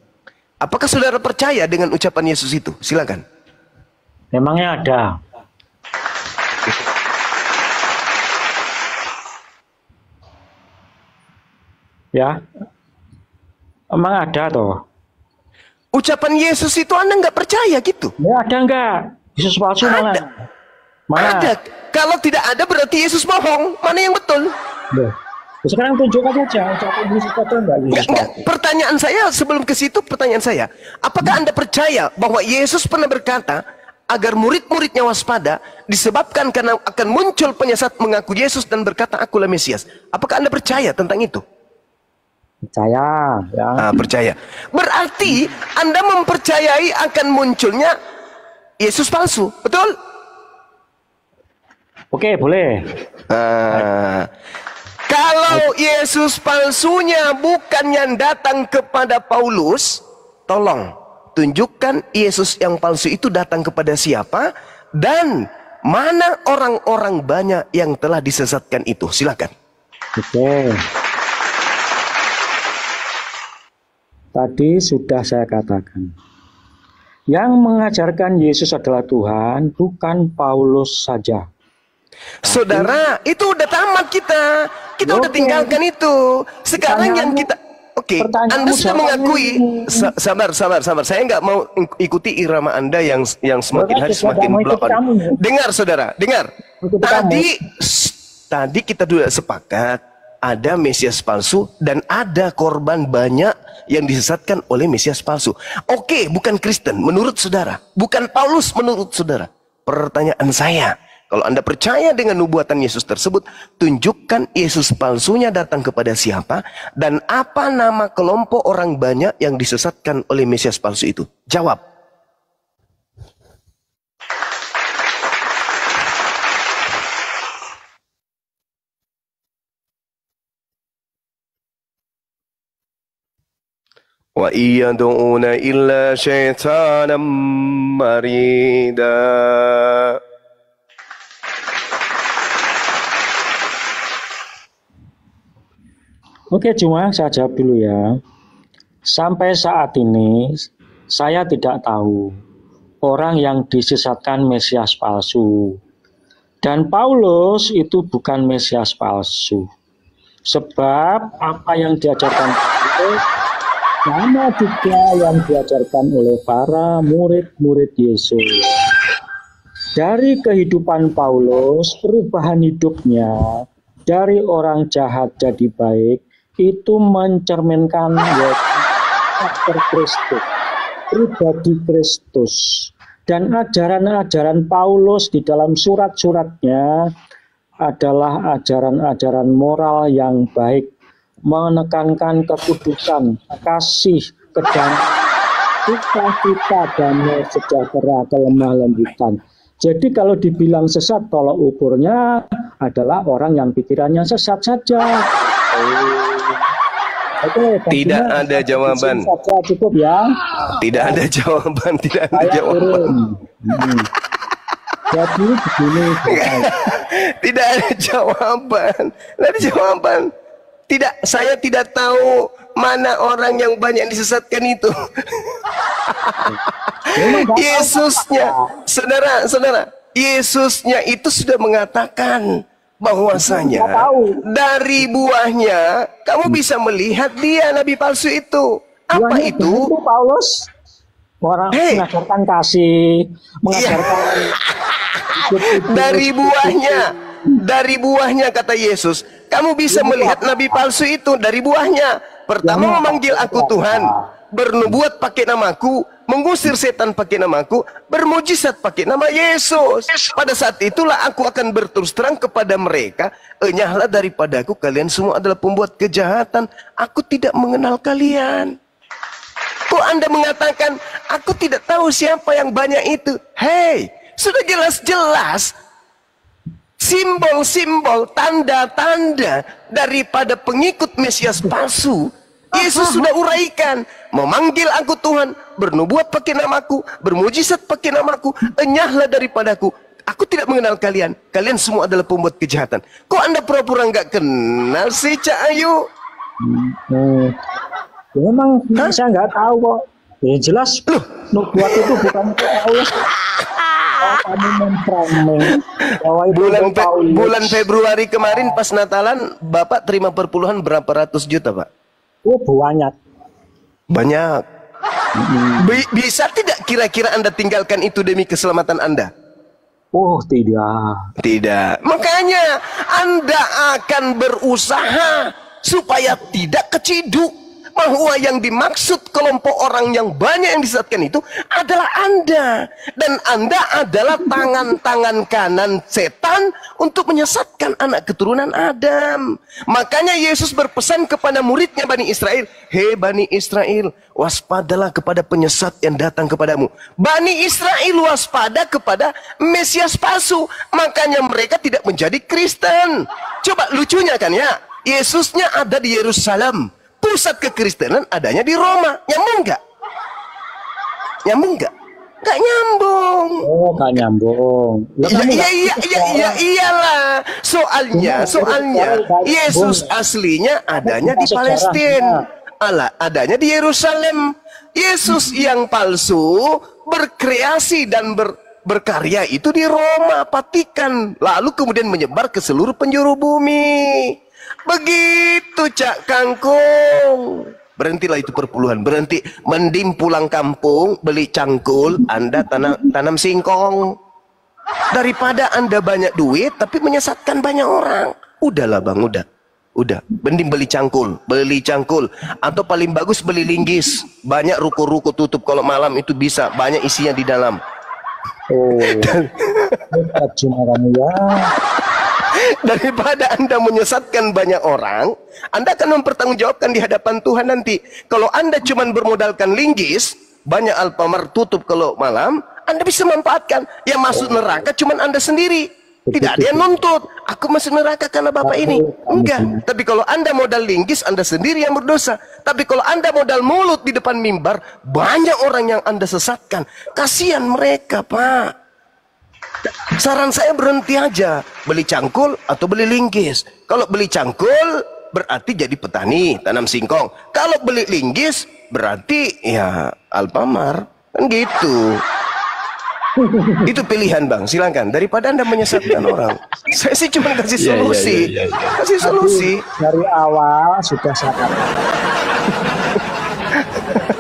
Apakah saudara percaya dengan ucapan Yesus itu? Silakan. Memangnya ada. Ya, emang ada toh. Ucapan Yesus itu Anda nggak percaya gitu? Ya ada enggak? Yesus palsu mana? Mana? Ada. Kalau tidak ada berarti Yesus bohong. Mana yang betul? Loh. Sekarang tunjukkan aja ucapan Yesus ada enggak? Enggak. Pertanyaan saya sebelum ke situ, pertanyaan saya, apakah Anda percaya bahwa Yesus pernah berkata agar murid-muridnya waspada disebabkan karena akan muncul penyesat mengaku Yesus dan berkata akulah Mesias? Apakah Anda percaya tentang itu? Percaya, ya. Percaya. Berarti Anda mempercayai akan munculnya Yesus palsu, betul? Oke, boleh. Kalau Yesus palsunya bukan yang datang kepada Paulus, tolong tunjukkan Yesus yang palsu itu datang kepada siapa dan mana orang-orang banyak yang telah disesatkan itu. Silakan. Oke. Tadi sudah saya katakan. Yang mengajarkan Yesus adalah Tuhan, bukan Paulus saja. Saudara, itu udah tamat kita. Kita udah tinggalkan itu. Sekarang yang kita... Oke, Anda sudah mengakui. Sabar. Saya nggak mau ikuti irama Anda yang semakin hari semakin blok. Dengar, saudara, dengar. Tadi kita sudah sepakat ada Mesias palsu dan ada korban banyak yang disesatkan oleh Mesias palsu. Oke, bukan Kristen menurut saudara, bukan Paulus menurut saudara. Pertanyaan saya, kalau Anda percaya dengan nubuatan Yesus tersebut, tunjukkan Yesus palsunya datang kepada siapa dan apa nama kelompok orang banyak yang disesatkan oleh Mesias palsu itu. Jawab. Wa iyad'una illa syaitanan marida. Oke, cuma saya jawab dulu ya. Sampai saat ini saya tidak tahu orang yang disesatkan Mesias palsu. Dan Paulus itu bukan Mesias palsu. Sebab apa yang diajarkan itu sama juga yang diajarkan oleh para murid-murid Yesus. Dari kehidupan Paulus, perubahan hidupnya dari orang jahat jadi baik itu mencerminkan karakter Kristus, pribadi Kristus. Dan ajaran-ajaran Paulus di dalam surat-suratnya adalah ajaran-ajaran moral yang baik, menekankan kekudusan, kasih, kedamaian, sukacita, damai, sejahtera, kelemah lembutan. Jadi kalau dibilang sesat, tolak ukurnya adalah orang yang pikirannya sesat saja. Oke, tidak ada jawaban. Saja cukup ya. Tidak ada jawaban, tidak ada jawaban. Jadi begini. Tidak ada jawaban. Tidak ada jawaban. Tidak, saya tidak tahu mana orang yang banyak disesatkan itu. Yesusnya, saudara, Yesusnya itu sudah mengatakan bahwasanya Nggak tahu. dari buahnya kamu bisa melihat dia nabi palsu itu. Apa Buahnya itu? begitu, Paulus. Orang Hei. mengajarkan kasih, mengajarkan Dari buahnya kata Yesus, kamu bisa melihat nabi palsu itu dari buahnya. Pertama memanggil aku Tuhan, bernubuat pakai namaku, mengusir setan pakai namaku, bermujizat pakai nama Yesus. Pada saat itulah aku akan berterus terang kepada mereka, enyahlah daripadaku, kalian semua adalah pembuat kejahatan. Aku tidak mengenal kalian. Kok Anda mengatakan, aku tidak tahu siapa yang banyak itu? Hei, sudah jelas-jelas simbol-simbol, tanda-tanda daripada pengikut Mesias palsu. Yesus sudah uraikan, memanggil aku Tuhan, bernubuat pakai namaku, bermujizat pakai namaku, enyahlah daripadaku. Aku tidak mengenal kalian. Kalian semua adalah pembuat kejahatan. Kok Anda pura-pura nggak kenal sih, Cak Ayu? Ya, memang saya nggak tahu kok. Ya jelas, nubuat itu bukan untuk Paulus. Kamu memframing bahwa itu untuk Paulus. Bulan Februari kemarin pas Natalan, Bapak terima perpuluhan berapa ratus juta, Pak? Oh, banyak. Banyak. Bisa tidak kira-kira Anda tinggalkan itu demi keselamatan Anda? Oh, tidak. Tidak. Makanya Anda akan berusaha supaya tidak keciduk bahwa yang dimaksud kelompok orang yang banyak yang disesatkan itu adalah Anda, dan Anda adalah tangan-tangan kanan setan untuk menyesatkan anak keturunan Adam. Makanya Yesus berpesan kepada muridnya Bani Israel, hei Bani Israel, waspadalah kepada penyesat yang datang kepadamu. Bani Israel waspada kepada Mesias palsu, makanya mereka tidak menjadi Kristen. Coba lucunya kan ya, Yesusnya ada di Yerusalem, pusat kekristenan adanya di Roma. Nyambung nggak? Nyambung nggak? Nggak nyambung. Oh, nggak nyambung. Iyalah. Soalnya Yesus aslinya adanya di Palestina. Adanya di Yerusalem. Yesus yang palsu berkreasi dan berkarya itu di Roma, Vatikan. Lalu kemudian menyebar ke seluruh penjuru bumi. Begitu Cak Kangkung. Berhentilah itu perpuluhan, berhenti. Mending pulang kampung, beli cangkul, Anda tanam singkong. Daripada Anda banyak duit tapi menyesatkan banyak orang. Udahlah Bang, udah. Mending beli cangkul. Atau paling bagus beli linggis. Banyak ruko-ruko tutup kalau malam itu bisa, banyak isinya di dalam. Oh, hebat cuma kamu ya. Daripada Anda menyesatkan banyak orang, Anda akan mempertanggungjawabkan di hadapan Tuhan nanti. Kalau Anda cuma bermodalkan linggis, banyak Alfamart tutup kalau malam, Anda bisa manfaatkan. Yang masuk neraka cuma Anda sendiri. Tidak ada yang nuntut, aku masuk neraka karena Bapak ini. Enggak. Tapi kalau Anda modal linggis, Anda sendiri yang berdosa. Tapi kalau Anda modal mulut di depan mimbar, banyak orang yang Anda sesatkan. Kasihan mereka, Pak. Saran saya berhenti aja, beli cangkul atau beli linggis. Kalau beli cangkul berarti jadi petani, tanam singkong. Kalau beli linggis berarti ya Alfamart, kan gitu. Itu pilihan Bang, silakan. Daripada Anda menyesatkan orang, saya sih cuma kasih solusi. Kasih solusi. Dari awal sudah saya katakan.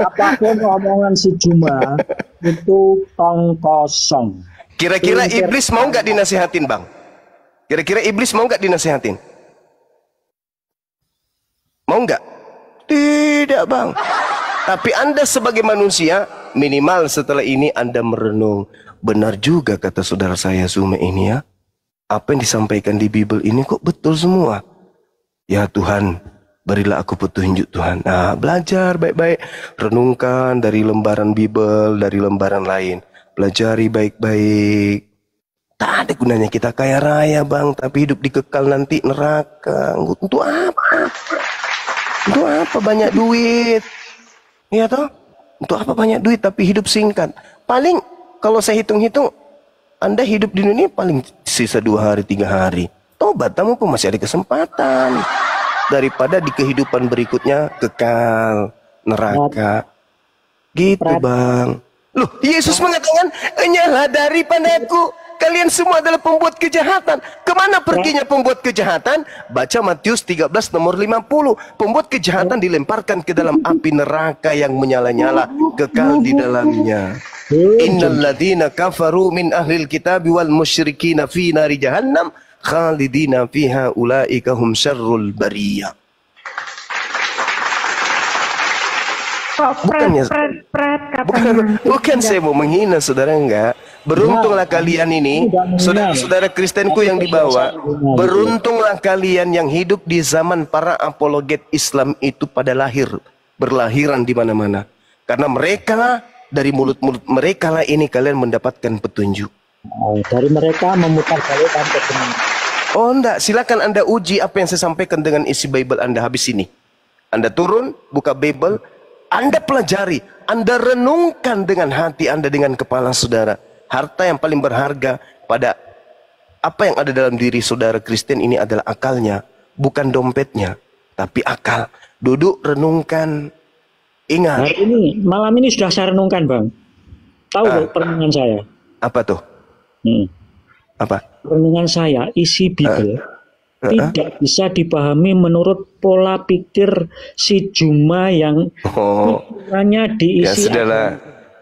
Apapun omongan si Juma itu tong kosong. Kira-kira iblis mau nggak dinasihatin Bang? Kira-kira iblis mau nggak dinasihatin? Mau nggak? Tidak Bang. Tapi Anda sebagai manusia, minimal setelah ini Anda merenung. Benar juga kata saudara saya Zume ini ya. Apa yang disampaikan di Bible ini kok betul semua. Ya Tuhan, berilah aku petunjuk Tuhan. Nah, belajar baik-baik. Renungkan dari lembaran Bible, dari lembaran lain. Pelajari baik-baik. Tak ada gunanya kita kaya raya Bang, tapi hidup dikekal nanti neraka. Untuk apa? Untuk apa banyak duit? Iya toh? Untuk apa banyak duit tapi hidup singkat? Paling kalau saya hitung-hitung, Anda hidup di dunia paling sisa 2 hari, 3 hari. Tobat, kamu pun masih ada kesempatan. Daripada di kehidupan berikutnya kekal neraka. Gitu Bang. Loh, Yesus mengatakan, enyahlah daripadaku, Kalian semua adalah pembuat kejahatan. Kemana perginya pembuat kejahatan? Baca Matius 13 nomor 50. Pembuat kejahatan dilemparkan ke dalam api neraka yang menyala-nyala, kekal di dalamnya. Innal ladzina kafaru min ahlil kitabi wal musyrikina fi nari jahannam khalidina fiha ulaika hum syarrul bariyah. Bukannya, bukan saya mau menghina saudara, enggak. Beruntunglah kalian ini, saudara Kristenku yang dibawa. Beruntunglah kalian yang hidup di zaman para apologet Islam itu pada berlahiran di mana-mana. Karena mereka lah, dari mulut-mulut mereka lah ini kalian mendapatkan petunjuk. Dari mereka memutar balikkan kebenaran. Oh enggak, silakan Anda uji apa yang saya sampaikan dengan isi Bible Anda habis ini. Anda turun, buka Bible, Anda pelajari, Anda renungkan dengan hati Anda, dengan kepala saudara. Harta yang paling berharga pada apa yang ada dalam diri saudara Kristen ini adalah akalnya, bukan dompetnya, tapi akal. Duduk, renungkan, ingat. Hari ini, malam ini sudah saya renungkan, Bang. Tahu perenungan saya? Apa tuh? Apa? Renungan saya, isi Bible. Tidak bisa dipahami menurut pola pikir si Juma yang pikirannya diisi. Ya sudahlah,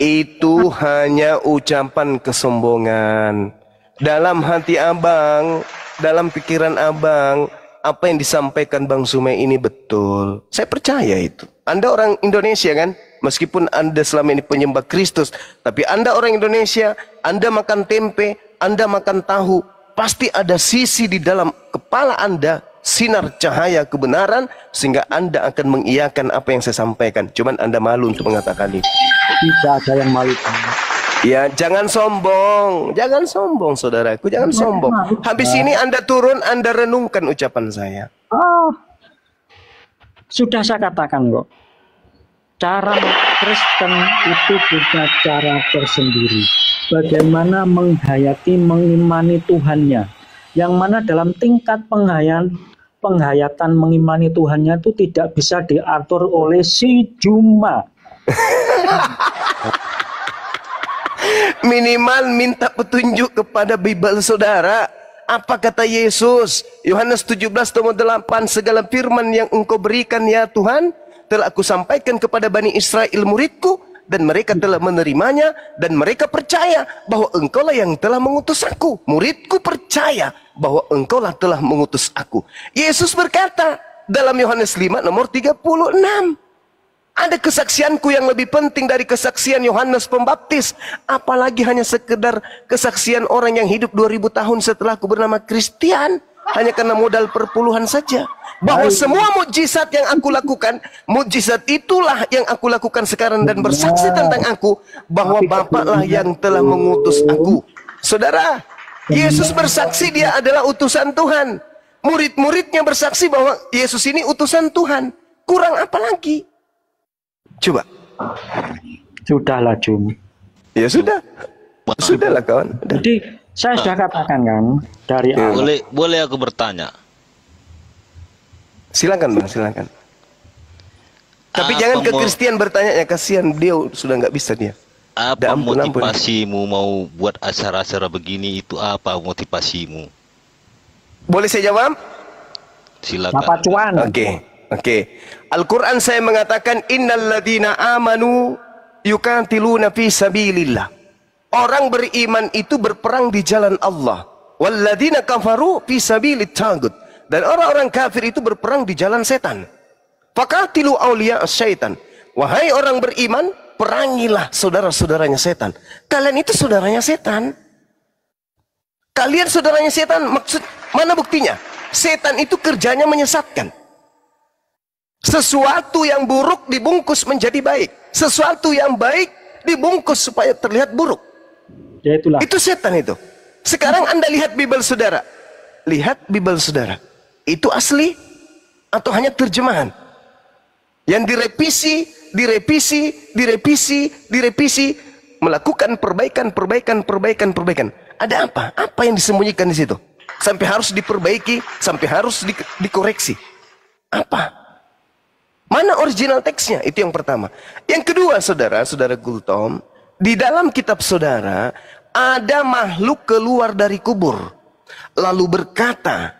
itu hanya ucapan kesombongan. Dalam hati abang, dalam pikiran abang, apa yang disampaikan Bang Sumai ini betul. Saya percaya itu. Anda orang Indonesia kan? Meskipun Anda selama ini penyembah Kristus, tapi Anda orang Indonesia, Anda makan tempe, Anda makan tahu, pasti ada sisi di dalam kepala Anda, sinar cahaya kebenaran, sehingga Anda akan mengiyakan apa yang saya sampaikan. Cuman Anda malu untuk mengatakan itu. Tidak ada yang malu. Ya, jangan sombong. Jangan sombong, saudaraku. Jangan sombong. Habis ini Anda turun, Anda renungkan ucapan saya. Sudah saya katakan kok. Cara Kristen itu punya cara tersendiri. Bagaimana menghayati, mengimani Tuhannya. Yang mana dalam tingkat penghayatan mengimani Tuhannya itu tidak bisa diatur oleh si Juma. Minimal minta petunjuk kepada Bible saudara. Apa kata Yesus? Yohanes 17 nomor 8, segala firman yang engkau berikan ya Tuhan, telah aku sampaikan kepada Bani Israel muridku, dan mereka telah menerimanya, dan mereka percaya bahwa engkaulah yang telah mengutus aku. Muridku percaya bahwa engkaulah telah mengutus aku. Yesus berkata dalam Yohanes 5 nomor 36, ada kesaksianku yang lebih penting dari kesaksian Yohanes Pembaptis, apalagi hanya sekedar kesaksian orang yang hidup 2000 tahun setelah aku bernama Kristian, hanya karena modal perpuluhan saja. Bahwa semua mukjizat yang aku lakukan, mukjizat itulah yang aku lakukan sekarang, dan bersaksi tentang aku bahwa Bapaklah yang telah mengutus aku. Saudara, Yesus bersaksi dia adalah utusan Tuhan. Murid-muridnya bersaksi bahwa Yesus ini utusan Tuhan. Kurang apa lagi? Coba. Sudahlah, Jum. Ya sudah. Sudahlah kawan. Jadi saya sudah katakan kan dari awal. Boleh aku bertanya? Silakan Bang, silakan. Tapi jangan ke Kristian bertanya, ya kasihan dia sudah nggak bisa dia. Apa motivasimu mau buat acara-acara begini, itu apa motivasimu? Boleh saya jawab? Silakan. Bapak Cuan. Oke. Al-Quran saya mengatakan innal ladzina amanu yuqatiluna fi sabilillah. Orang beriman itu berperang di jalan Allah. Walladzina kafaru fi sabilit tagut. Dan orang-orang kafir itu berperang di jalan setan. Faqatilu awliya syaitan. Wahai orang beriman, perangilah saudara-saudaranya setan. Kalian itu saudaranya setan. Kalian saudaranya setan, maksud mana buktinya? Setan itu kerjanya menyesatkan. Sesuatu yang buruk dibungkus menjadi baik. Sesuatu yang baik dibungkus supaya terlihat buruk. Ya itulah. Itu setan itu. Sekarang Anda lihat Bible saudara. Lihat Bible saudara. Itu asli atau hanya terjemahan? Yang direvisi, melakukan perbaikan. Ada apa? Apa yang disembunyikan di situ? Sampai harus diperbaiki, sampai harus dikoreksi. Apa? Mana original teksnya? Itu yang pertama. Yang kedua, saudara Gultom, di dalam kitab saudara ada makhluk keluar dari kubur, lalu berkata,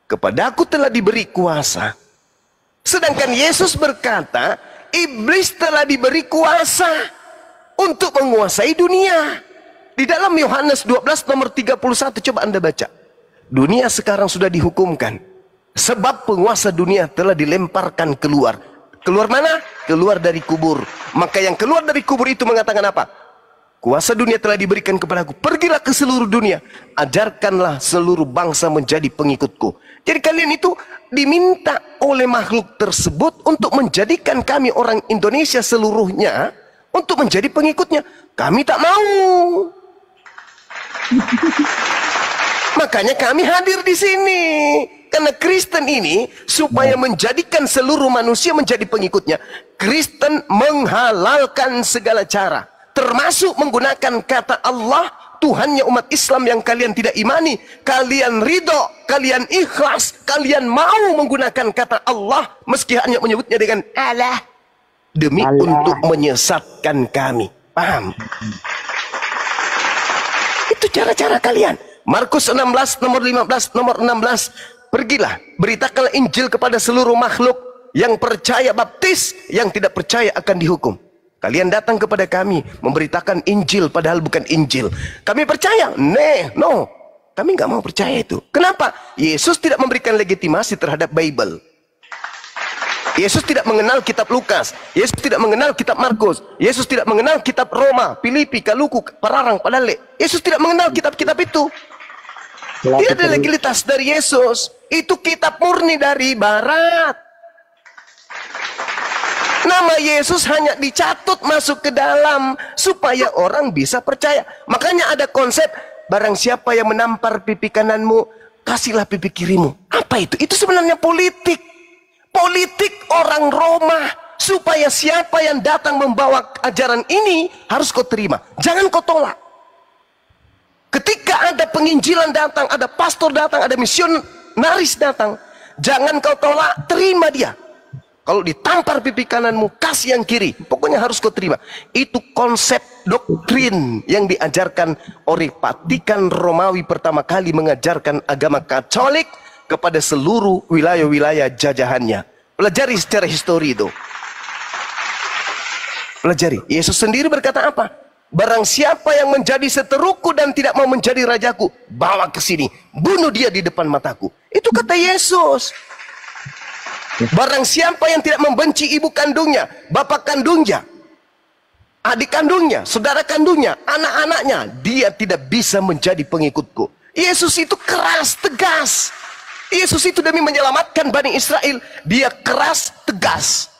kepadaku telah diberi kuasa. Sedangkan Yesus berkata, iblis telah diberi kuasa untuk menguasai dunia. Di dalam Yohanes 12 nomor 31, coba Anda baca. Dunia sekarang sudah dihukumkan, sebab penguasa dunia telah dilemparkan keluar. Keluar mana? Keluar dari kubur. Maka yang keluar dari kubur itu mengatakan apa? Kuasa dunia telah diberikan kepadaku. Pergilah ke seluruh dunia, ajarkanlah seluruh bangsa menjadi pengikutku. Jadi kalian itu diminta oleh makhluk tersebut untuk menjadikan kami orang Indonesia seluruhnya untuk menjadi pengikutnya. Kami tak mau. Makanya kami hadir di sini. Karena Kristen ini supaya menjadikan seluruh manusia menjadi pengikutnya, Kristen menghalalkan segala cara, termasuk menggunakan kata Allah, Tuhannya umat Islam yang kalian tidak imani. Kalian ridho, kalian ikhlas, kalian mau menggunakan kata Allah meski hanya menyebutnya dengan Allah, demi untuk menyesatkan kami. Paham? Itu cara-cara kalian. Markus 16 nomor 15 nomor 16. Pergilah, beritakanlah Injil kepada seluruh makhluk. Yang percaya baptis, yang tidak percaya akan dihukum. Kalian datang kepada kami memberitakan Injil padahal bukan Injil. Kami percaya? No. Kami nggak mau percaya itu. Kenapa? Yesus tidak memberikan legitimasi terhadap Bible. Yesus tidak mengenal kitab Lukas. Yesus tidak mengenal kitab Markus. Yesus tidak mengenal kitab Roma, Filipi, Kaluku, Pararang, Padale. Yesus tidak mengenal kitab-kitab itu. Tidak ada legalitas dari Yesus. Itu kitab murni dari Barat. Nama Yesus hanya dicatut masuk ke dalam supaya orang bisa percaya. Makanya ada konsep, barang siapa yang menampar pipi kananmu, kasihlah pipi kirimu. Apa itu? Itu sebenarnya politik. Politik orang Roma. Supaya siapa yang datang membawa ajaran ini harus kau terima. Jangan kau tolak. Ketika ada penginjilan datang, ada pastor datang, ada misionaris datang, jangan kau tolak, terima dia. Kalau ditampar pipi kananmu, kasih yang kiri. Pokoknya harus kau terima. Itu konsep doktrin yang diajarkan oleh Vatikan Romawi pertama kali mengajarkan agama Katolik kepada seluruh wilayah-wilayah jajahannya. Pelajari secara histori itu. Pelajari. Yesus sendiri berkata apa? Barang siapa yang menjadi seteruku dan tidak mau menjadi rajaku, bawa ke sini, bunuh dia di depan mataku. Itu kata Yesus. Barang siapa yang tidak membenci ibu kandungnya, bapak kandungnya, adik kandungnya, saudara kandungnya, anak-anaknya, dia tidak bisa menjadi pengikutku. Yesus itu keras, tegas. Yesus itu demi menyelamatkan Bani Israel, dia keras, tegas.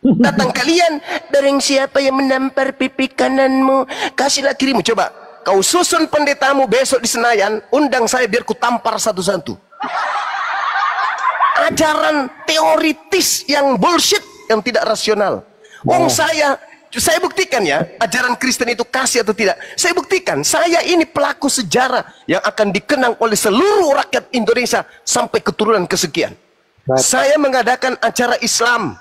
Datang kalian, barang siapa yang menampar pipi kananmu, kasihlah kirimu. Coba, kau susun pendetamu besok di Senayan, undang saya biar ku tampar satu-satu. Ajaran teoritis yang bullshit, yang tidak rasional. Saya buktikan ya, ajaran Kristen itu kasih atau tidak. Saya buktikan, saya ini pelaku sejarah yang akan dikenang oleh seluruh rakyat Indonesia sampai keturunan kesekian. Saya mengadakan acara Islam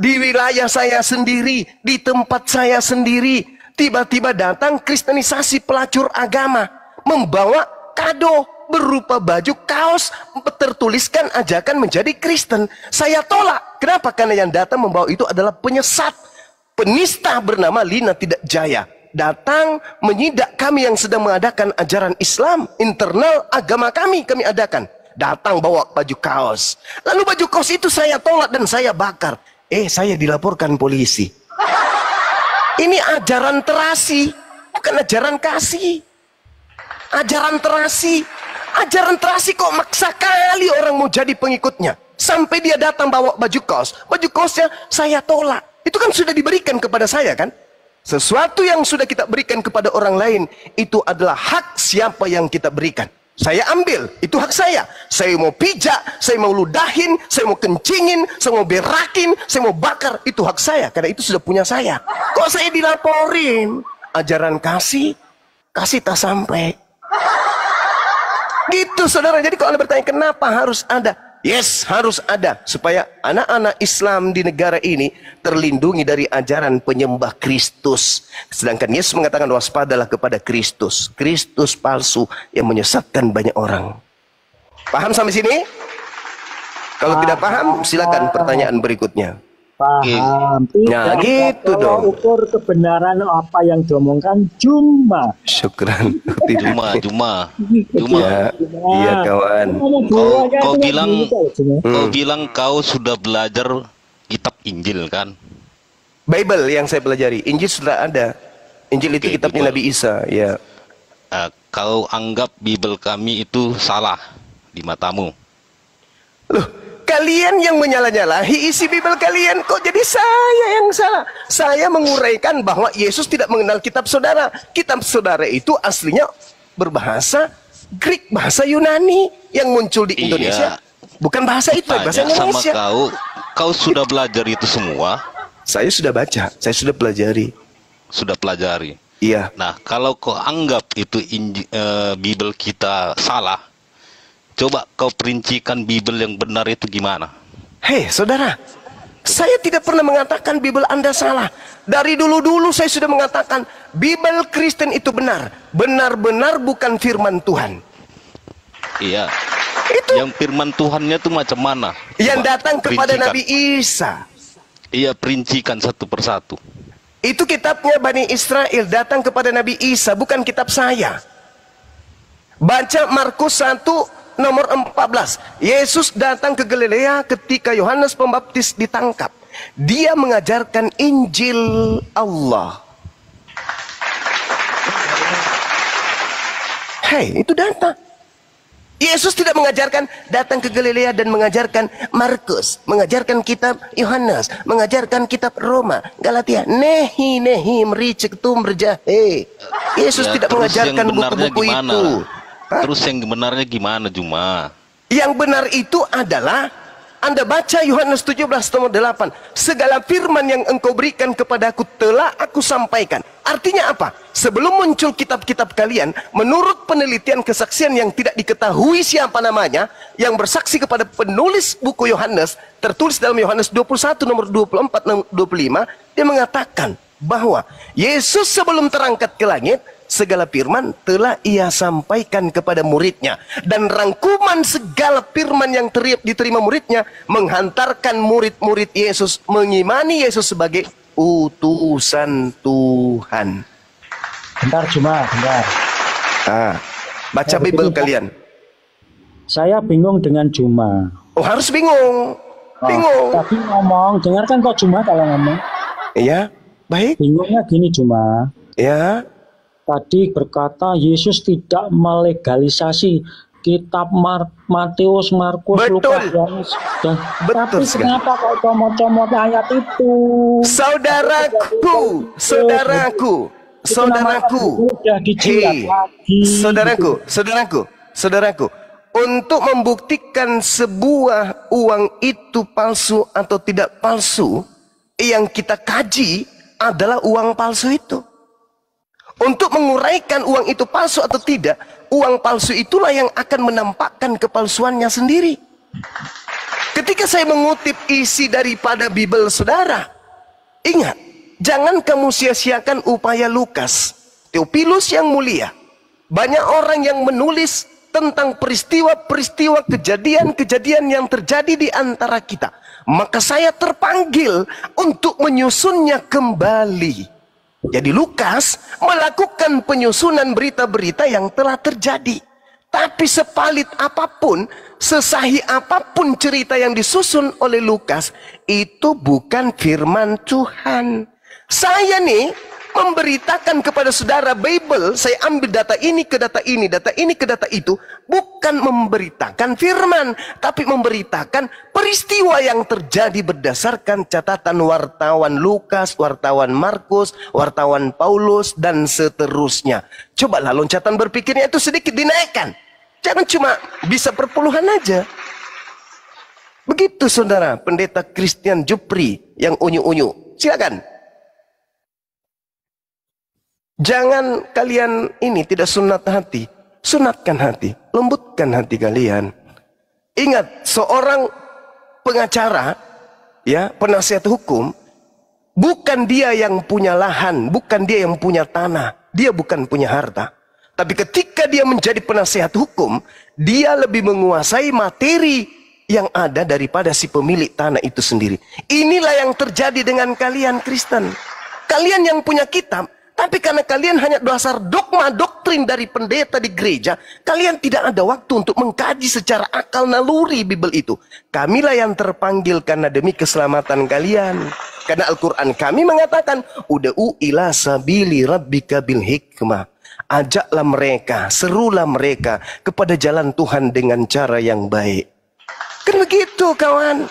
di wilayah saya sendiri, di tempat saya sendiri. Tiba-tiba datang kristenisasi pelacur agama, membawa kado berupa baju kaos tertuliskan ajakan menjadi Kristen. Saya tolak. Kenapa? Karena yang datang membawa itu adalah penyesat, penista bernama Lina Tidak Jaya. Datang menyidak kami yang sedang mengadakan ajaran Islam internal agama kami adakan. Datang bawa baju kaos. Lalu baju kaos itu saya tolak dan saya bakar. Saya dilaporkan polisi. Ini ajaran terasi, bukan ajaran kasih. Ajaran terasi. Ajaran terasi kok maksa kali orang mau jadi pengikutnya. Sampai dia datang bawa baju kaos. Baju kaosnya saya tolak. Itu kan sudah diberikan kepada saya kan? Sesuatu yang sudah kita berikan kepada orang lain, itu adalah hak siapa yang kita berikan. Saya ambil, itu hak saya. Saya mau pijak, saya mau ludahin, saya mau kencingin, saya mau berakin, saya mau bakar, itu hak saya. Karena itu sudah punya saya. Kok saya dilaporin? Ajaran kasih tak sampai. Gitu saudara. Jadi kalau Anda bertanya kenapa harus ada Yes, harus ada supaya anak-anak Islam di negara ini terlindungi dari ajaran penyembah Kristus. Sedangkan Yesus mengatakan waspadalah kepada Kristus. Kristus palsu yang menyesatkan banyak orang. Paham sampai sini? Kalau tidak paham, silakan pertanyaan berikutnya. Paham. Nah, Tidak gitu kalau dong. ukur kebenaran apa yang diomongkan cuma. Syukran. Cuma. Ya, iya kawan. Kau bilang kau sudah belajar kitab Injil kan? Bible yang saya pelajari. Injil sudah ada. Injil itu Oke, kitabnya Bible. Nabi Isa. Ya. Kau anggap Bible kami itu salah di matamu. Loh, kalian yang menyalah-nyalahi isi Bible kalian, kok jadi saya yang salah? Saya menguraikan bahwa Yesus tidak mengenal kitab saudara. Kitab saudara itu aslinya berbahasa Greek, bahasa Yunani yang muncul di Indonesia. Bukan bahasa itu, bahasa Tanya sama Indonesia. kau sudah belajar itu semua? Saya sudah baca, saya sudah pelajari. Sudah pelajari. Iya. Nah, kalau kau anggap itu Bible kita salah, coba kau perincikan Bible yang benar itu gimana? Hei, saudara, saya tidak pernah mengatakan Bible Anda salah. Dari dulu-dulu saya sudah mengatakan Bible Kristen itu benar. Benar-benar bukan firman Tuhan. Iya. Itu Yang firman Tuhannya itu macam mana? yang Coba datang kepada perincikan. Nabi Isa. Iya, perincikan satu persatu. Itu kitabnya Bani Israel datang kepada Nabi Isa, bukan kitab saya. Baca Markus 1 nomor 14. Yesus datang ke Galilea ketika Yohanes Pembaptis ditangkap. Dia mengajarkan Injil Allah. Hei, itu datang. Yesus tidak mengajarkan datang ke Galilea dan mengajarkan Markus, mengajarkan kitab Yohanes, mengajarkan kitab Roma, Galatia. Nehi mericik merjahe. Yesus Ya, tidak terus mengajarkan yang benarnya buku-buku gimana? itu. Hah? Terus yang benarnya gimana, Juma? Yang benar itu adalah Anda baca Yohanes 17 nomor 8. Segala firman yang engkau berikan kepadaku telah aku sampaikan. Artinya apa? Sebelum muncul kitab-kitab kalian, menurut penelitian kesaksian yang tidak diketahui siapa namanya, yang bersaksi kepada penulis buku Yohanes, tertulis dalam Yohanes 21 nomor 24 dan 25, dia mengatakan bahwa Yesus sebelum terangkat ke langit, segala firman telah ia sampaikan kepada muridnya. Dan rangkuman segala firman yang diterima muridnya menghantarkan murid-murid Yesus mengimani Yesus sebagai utusan Tuhan. Bentar cuma, bentar. Baca Bible kalian. Saya bingung dengan Juma. Oh, harus bingung. Bingung. Tadi ngomong, dengarkan kok Juma kalau ngomong. Iya, baik. Bingungnya gini Juma. Ya. Tadi berkata Yesus tidak melegalisasi kitab Matius, Markus, Betul. Lukas, Yohanes. Betul Tapi sekali. kenapa kok comot-comot ayat itu? Saudaraku, saudaraku, Sudah dijilat hei, lagi. saudaraku, untuk membuktikan sebuah uang itu palsu atau tidak palsu, yang kita kaji adalah uang palsu itu. Untuk menguraikan uang itu palsu atau tidak, uang palsu itulah yang akan menampakkan kepalsuannya sendiri. Ketika saya mengutip isi daripada Bible saudara, ingat, jangan kamu sia-siakan upaya Lukas, Theophilus yang mulia. Banyak orang yang menulis tentang peristiwa-peristiwa kejadian-kejadian yang terjadi di antara kita. Maka saya terpanggil untuk menyusunnya kembali. Jadi Lukas melakukan penyusunan berita-berita yang telah terjadi. Tapi sepalit apapun, sesahih apapun cerita yang disusun oleh Lukas, itu bukan firman Tuhan. Saya nih memberitakan kepada saudara Bible, saya ambil data ini ke data ini, data ini ke data itu, bukan memberitakan firman, tapi memberitakan peristiwa yang terjadi berdasarkan catatan wartawan Lukas, wartawan Markus, wartawan Paulus, dan seterusnya. Cobalah loncatan berpikirnya itu sedikit dinaikkan. Jangan cuma bisa perpuluhan aja. Begitu saudara, pendeta Christian Jupri yang unyu-unyu. Silakan. Jangan kalian ini tidak sunat hati. Sunatkan hati. Lembutkan hati kalian. Ingat, seorang pengacara, ya, penasihat hukum, bukan dia yang punya lahan, bukan dia yang punya tanah, dia bukan punya harta. Tapi ketika dia menjadi penasihat hukum, dia lebih menguasai materi yang ada daripada si pemilik tanah itu sendiri. Inilah yang terjadi dengan kalian Kristen. Kalian yang punya kitab, tapi karena kalian hanya dasar dogma doktrin dari pendeta di gereja, kalian tidak ada waktu untuk mengkaji secara akal naluri Bible itu. Kamilah yang terpanggil karena demi keselamatan kalian. Karena Al-Quran kami mengatakan, ud'u ila sabili rabbika bil hikmah. Ajaklah mereka, serulah mereka kepada jalan Tuhan dengan cara yang baik. Kan begitu kawan.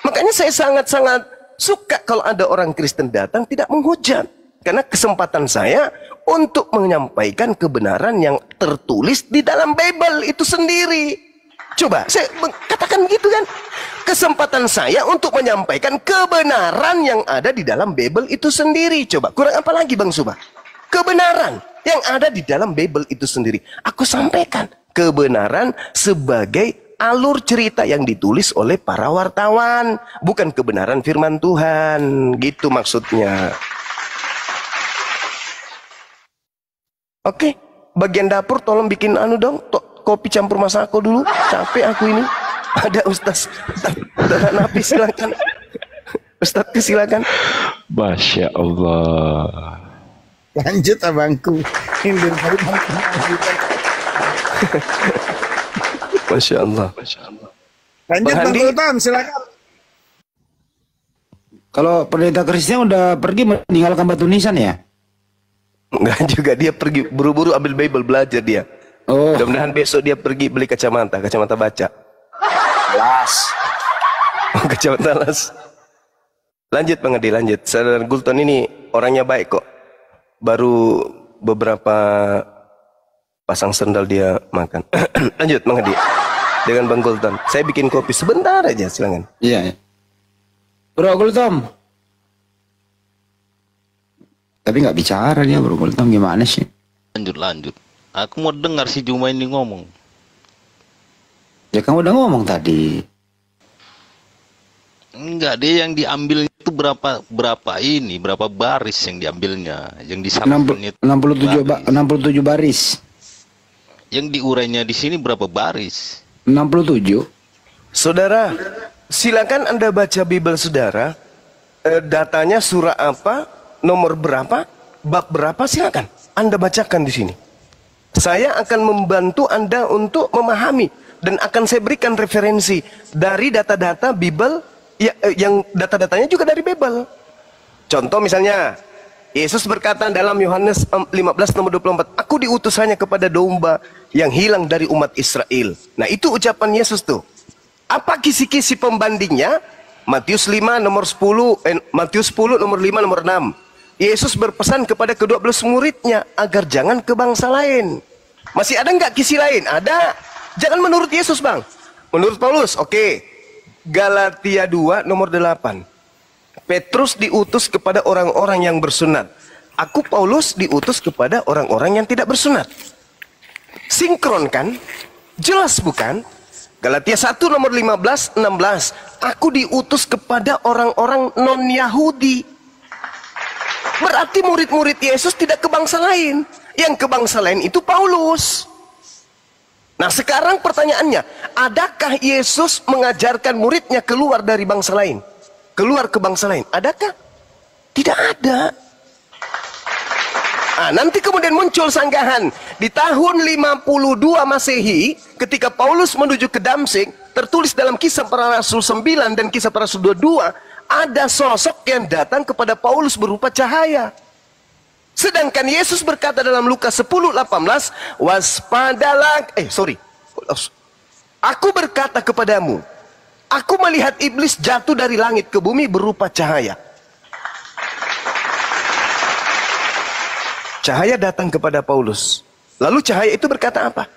Makanya saya sangat-sangat suka kalau ada orang Kristen datang tidak menghujat. Karena kesempatan saya untuk menyampaikan kebenaran yang tertulis di dalam Bible itu sendiri. Coba saya katakan gitu kan. Kesempatan saya untuk menyampaikan kebenaran yang ada di dalam Bible itu sendiri. Coba kurang apa lagi Bang Subah? Kebenaran yang ada di dalam Bible itu sendiri. Aku sampaikan kebenaran sebagai alur cerita yang ditulis oleh para wartawan. Bukan kebenaran firman Tuhan. Gitu maksudnya. Oke, bagian dapur tolong bikin anu dong, kopi campur masako dulu. Capek aku ini. Ada Ustaz Napi, silakan. Ustaz silakan. Masya Allah. Lanjut abangku. Masya Allah. Lanjut Bang Sultan, silakan. Kalau pendeta Kristen udah pergi meninggalkan Batu Nisan ya? Enggak juga, dia pergi buru-buru ambil Bible belajar dia. Oh. Mudah-mudahan besok dia pergi beli kacamata baca. Las. Oh, kacamata las. Lanjut Bang Adi, lanjut. Saudara Gulton ini orangnya baik kok. Baru beberapa pasang sendal dia makan. Lanjut Bang Adi. Dengan Bang Gulton. Saya bikin kopi sebentar aja, silakan. Iya. Bro Gultom. Tapi nggak bicara dia Bro Gultom, gimana sih? Lanjut. Aku mau dengar si Juma ini ngomong. Ya kamu udah ngomong tadi. Enggak, dia yang diambil itu berapa baris yang diambilnya, yang disambungnya 67 baris. Yang diurainya di sini berapa baris? 67. Saudara, silakan Anda baca Bible saudara. Datanya surah apa, nomor berapa, bab berapa, silakan Anda bacakan di sini. Saya akan membantu Anda untuk memahami dan akan saya berikan referensi dari data-data Bible yang data-datanya juga dari Bible. Contoh misalnya, Yesus berkata dalam Yohanes 15 nomor 24, aku diutus hanya kepada domba yang hilang dari umat Israel. Nah itu ucapan Yesus tuh. Apa kisi-kisi pembandingnya? Matius 5 nomor 10, Matius 10 nomor 5 nomor 6. Yesus berpesan kepada ke-12 muridnya agar jangan ke bangsa lain. Masih ada nggak kisi lain? Ada. Jangan menurut Yesus Bang. Menurut Paulus, oke. Galatia 2 nomor 8. Petrus diutus kepada orang-orang yang bersunat. Aku Paulus diutus kepada orang-orang yang tidak bersunat. Sinkron kan? Jelas bukan? Galatia 1 nomor 15, 16. Aku diutus kepada orang-orang non-Yahudi. Berarti murid-murid Yesus tidak ke bangsa lain. Yang ke bangsa lain itu Paulus. Nah sekarang pertanyaannya, adakah Yesus mengajarkan muridnya keluar dari bangsa lain? Keluar ke bangsa lain, adakah? Tidak ada. Nanti kemudian muncul sanggahan. Di tahun 52 Masehi, ketika Paulus menuju ke Damsik, tertulis dalam Kisah Para Rasul 9 dan Kisah Para Rasul 22, ada sosok yang datang kepada Paulus berupa cahaya. Sedangkan Yesus berkata dalam Lukas 10:18, waspadalah, aku berkata kepadamu, aku melihat iblis jatuh dari langit ke bumi berupa cahaya. Cahaya datang kepada Paulus. Lalu cahaya itu berkata apa?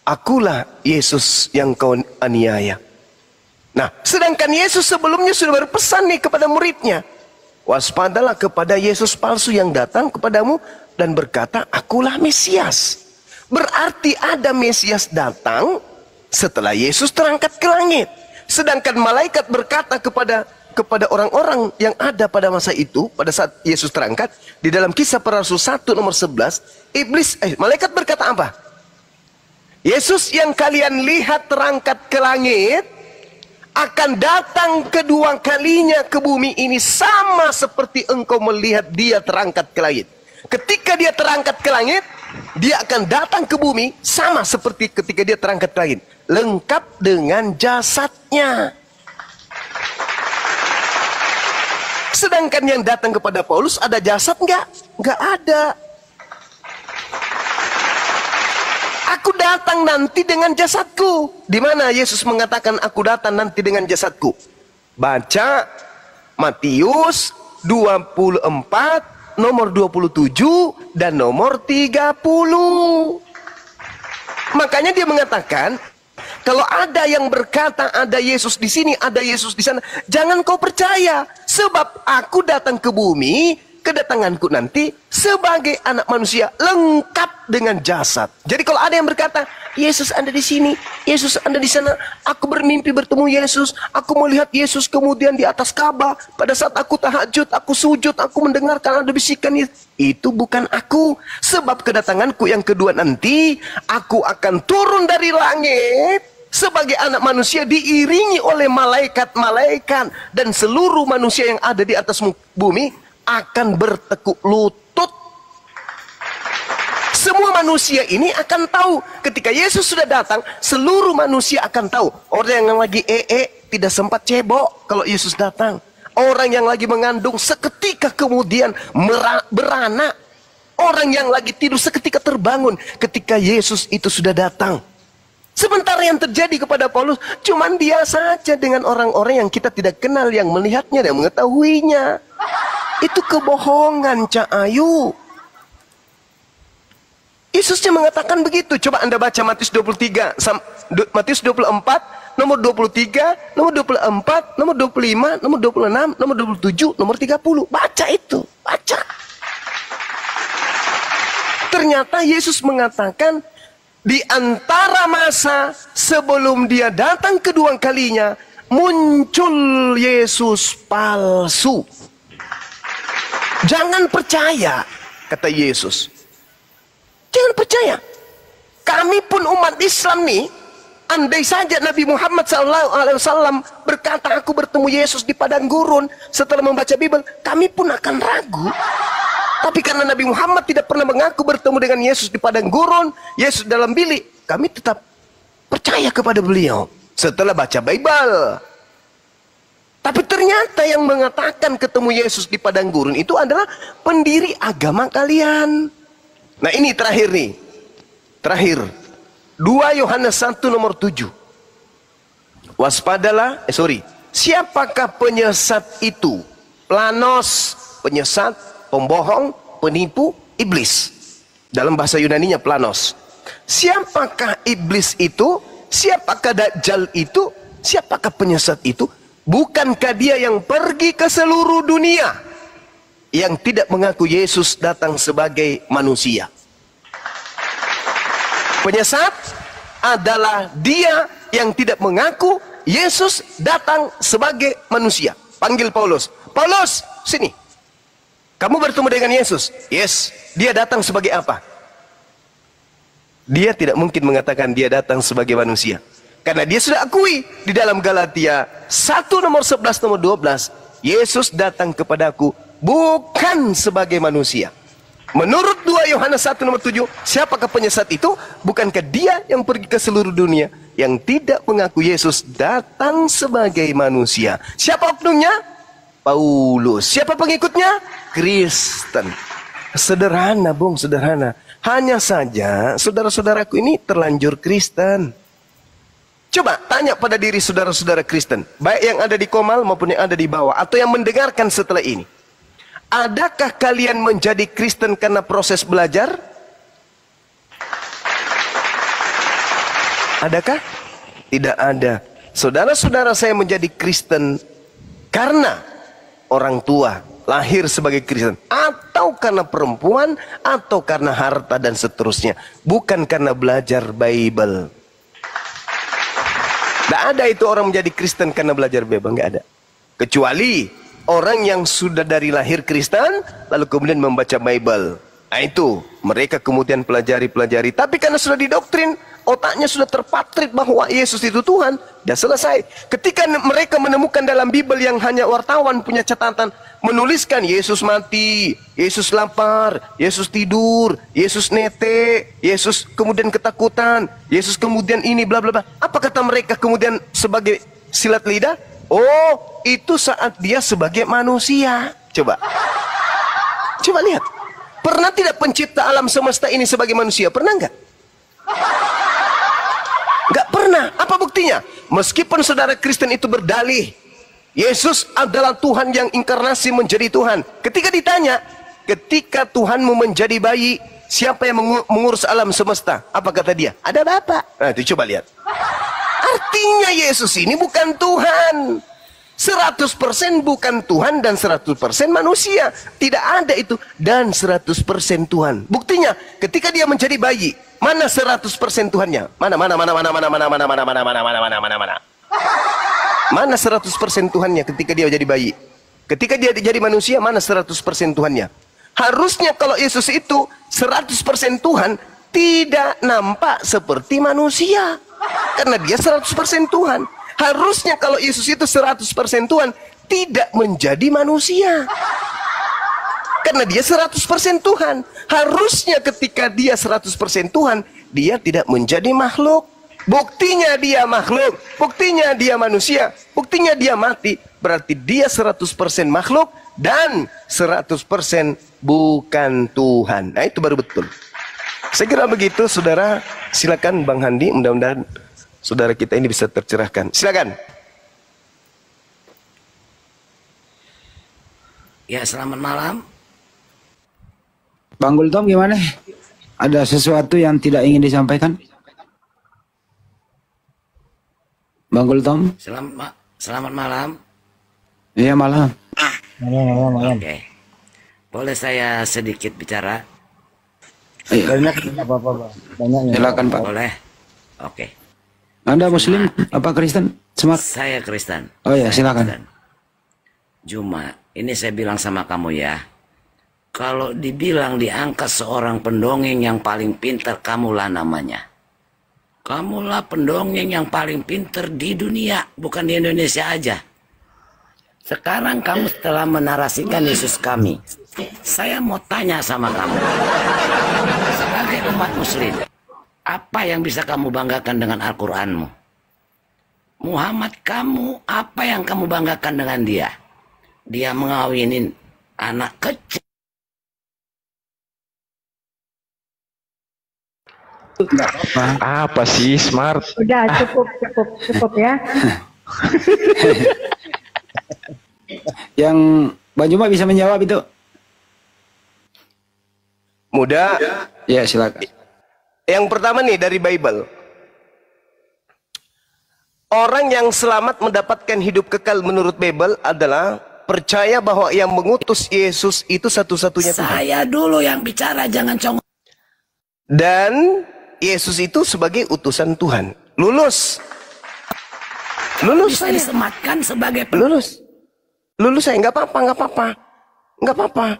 Akulah Yesus yang kau aniaya. Nah, sedangkan Yesus sebelumnya sudah berpesan nih kepada muridnya. Waspadalah kepada Yesus palsu yang datang kepadamu dan berkata, akulah Mesias. Berarti ada Mesias datang setelah Yesus terangkat ke langit. Sedangkan malaikat berkata kepada orang-orang yang ada pada masa itu, pada saat Yesus terangkat, di dalam Kisah Para Rasul 1 nomor 11, malaikat berkata apa? Yesus yang kalian lihat terangkat ke langit akan datang kedua kalinya ke bumi ini sama seperti engkau melihat dia terangkat ke langit. Ketika dia terangkat ke langit, dia akan datang ke bumi sama seperti ketika dia terangkat ke langit, lengkap dengan jasadnya. Sedangkan yang datang kepada Paulus ada jasad enggak? Enggak ada. Aku datang nanti dengan jasadku. Di mana Yesus mengatakan aku datang nanti dengan jasadku? Baca Matius 24 nomor 27 dan nomor 30. Makanya dia mengatakan, kalau ada yang berkata ada Yesus di sini, ada Yesus di sana, jangan kau percaya, sebab aku datang ke bumi, kedatanganku nanti sebagai anak manusia lengkap dengan jasad. Jadi kalau ada yang berkata Yesus ada di sini, Yesus ada di sana, aku bermimpi bertemu Yesus, aku melihat Yesus kemudian di atas Ka'bah, pada saat aku tahajud, aku sujud, aku mendengarkan ada bisikan, itu bukan aku. Sebab kedatanganku yang kedua nanti, aku akan turun dari langit sebagai anak manusia diiringi oleh malaikat-malaikat, dan seluruh manusia yang ada di atas bumi akan bertekuk lutut. Semua manusia ini akan tahu ketika Yesus sudah datang, seluruh manusia akan tahu. Orang yang lagi tidak sempat cebok kalau Yesus datang. Orang yang lagi mengandung seketika kemudian beranak. Orang yang lagi tidur seketika terbangun ketika Yesus itu sudah datang. Sementara yang terjadi kepada Paulus cuman dia saja dengan orang-orang yang kita tidak kenal yang melihatnya dan mengetahuinya. Itu kebohongan, Cak Ayu. Yesusnya mengatakan begitu. Coba Anda baca Matius 23, Matius 24, nomor 23, nomor 24, nomor 25, nomor 26, nomor 27, nomor 30. Baca itu, baca. Ternyata Yesus mengatakan di antara masa sebelum dia datang kedua kalinya, muncul Yesus palsu. Jangan percaya, kata Yesus. Jangan percaya. Kami pun umat Islam nih, andai saja Nabi Muhammad SAW berkata aku bertemu Yesus di padang gurun setelah membaca Bible, kami pun akan ragu. Tapi karena Nabi Muhammad tidak pernah mengaku bertemu dengan Yesus di padang gurun, Yesus dalam bilik, kami tetap percaya kepada beliau setelah baca Bible. Tapi ternyata yang mengatakan ketemu Yesus di padang gurun itu adalah pendiri agama kalian. Nah ini terakhir nih. Terakhir. 2 Yohanes 1 nomor 7. Waspadalah, siapakah penyesat itu? Planos, penyesat, pembohong, penipu, iblis. Dalam bahasa Yunaninya planos. Siapakah iblis itu? Siapakah dajjal itu? Siapakah penyesat itu? Bukankah dia yang pergi ke seluruh dunia yang tidak mengaku Yesus datang sebagai manusia? Penyesat adalah dia yang tidak mengaku Yesus datang sebagai manusia. Panggil Paulus. Paulus, sini. Kamu bertemu dengan Yesus. Yes. Dia datang sebagai apa? Dia tidak mungkin mengatakan dia datang sebagai manusia. Karena dia sudah akui di dalam Galatia 1 nomor 11 nomor 12, Yesus datang kepadaku bukan sebagai manusia. Menurut 2 Yohanes 1 nomor 7, siapakah penyesat itu? Bukankah dia yang pergi ke seluruh dunia yang tidak mengaku Yesus datang sebagai manusia? Siapa oknumnya? Paulus. Siapa pengikutnya? Kristen. Sederhana, Bung, sederhana. Hanya saja saudara-saudaraku ini terlanjur Kristen. Coba tanya pada diri saudara-saudara Kristen, baik yang ada di Komal maupun yang ada di bawah, atau yang mendengarkan setelah ini. Adakah kalian menjadi Kristen karena proses belajar? Adakah? Tidak ada. Saudara-saudara saya menjadi Kristen karena orang tua lahir sebagai Kristen, atau karena perempuan, atau karena harta dan seterusnya. Bukan karena belajar Bible. Tidak ada itu orang menjadi Kristen karena belajar Bible, nggak ada. Kecuali orang yang sudah dari lahir Kristen, lalu kemudian membaca Bible. Nah itu, mereka kemudian pelajari. Tapi karena sudah didoktrin, otaknya sudah terpatrit bahwa Yesus itu Tuhan, sudah selesai. Ketika mereka menemukan dalam Bible yang hanya wartawan punya catatan, menuliskan Yesus mati, Yesus lapar, Yesus tidur, Yesus nete, Yesus kemudian ketakutan, Yesus kemudian ini bla bla bla. Apa kata mereka kemudian sebagai silat lidah? Oh, itu saat dia sebagai manusia. Coba lihat. Pernah tidak pencipta alam semesta ini sebagai manusia? Pernah nggak? Nggak pernah. Apa buktinya? Meskipun saudara Kristen itu berdalih Yesus adalah Tuhan yang inkarnasi menjadi Tuhan. Ketika ditanya, ketika Tuhanmu menjadi bayi, siapa yang mengurus alam semesta? Apa kata dia? Ada Bapa. Nah itu coba lihat. Artinya Yesus ini bukan Tuhan. 100% bukan Tuhan dan 100% manusia. Tidak ada itu. Dan 100% Tuhan. Buktinya ketika dia menjadi bayi, mana 100% Tuhannya? Mana? Mana 100% Tuhannya ketika dia jadi bayi? Ketika dia jadi manusia, mana 100% Tuhannya? Harusnya kalau Yesus itu 100% Tuhan, tidak nampak seperti manusia. Karena dia 100% Tuhan. Harusnya kalau Yesus itu 100% Tuhan, tidak menjadi manusia. Karena dia 100% Tuhan. Harusnya ketika dia 100% Tuhan, dia tidak menjadi makhluk. Buktinya dia makhluk, buktinya dia manusia, buktinya dia mati. Berarti dia 100% makhluk dan 100% bukan Tuhan. Nah itu baru betul. Saya kira begitu saudara. Silakan Bang Handi, mudah-mudahan saudara kita ini bisa tercerahkan. Silakan. Ya, selamat malam. Bang Gultom gimana? Ada sesuatu yang tidak ingin disampaikan? Bang Gultom? Selamat malam. Iya malam. Malam. Oke. Boleh saya sedikit bicara? Banyak apa-apa, Bang. Banyaknya. Silakan Pak. Boleh. Oke. Anda Muslim apa Kristen? Smart. Saya Kristen. Oh ya, Saya silakan. Kristen. Cuma ini saya bilang sama kamu ya. Kalau dibilang diangkat seorang pendongeng yang paling pintar, kamulah namanya. Kamulah pendongeng yang paling pintar di dunia, bukan di Indonesia aja. Sekarang kamu setelah menarasikan Yesus kami, saya mau tanya sama kamu. Sebagai umat muslim, apa yang bisa kamu banggakan dengan Al-Quranmu? Muhammad kamu, apa yang kamu banggakan dengan dia? Dia mengawinin anak kecil. Apa sih Smart? Udah cukup ya. Yang Bang Juma bisa menjawab itu? Mudah. Ya silakan. Yang pertama nih dari Bible. Orang yang selamat mendapatkan hidup kekal menurut Bible adalah percaya bahwa yang mengutus Yesus itu satu-satunya Tuhan. Saya dulu yang bicara, jangan congok. Dan Yesus itu sebagai utusan Tuhan. Lulus Bisa saya. disematkan sebagai Lulus saya, nggak apa-apa.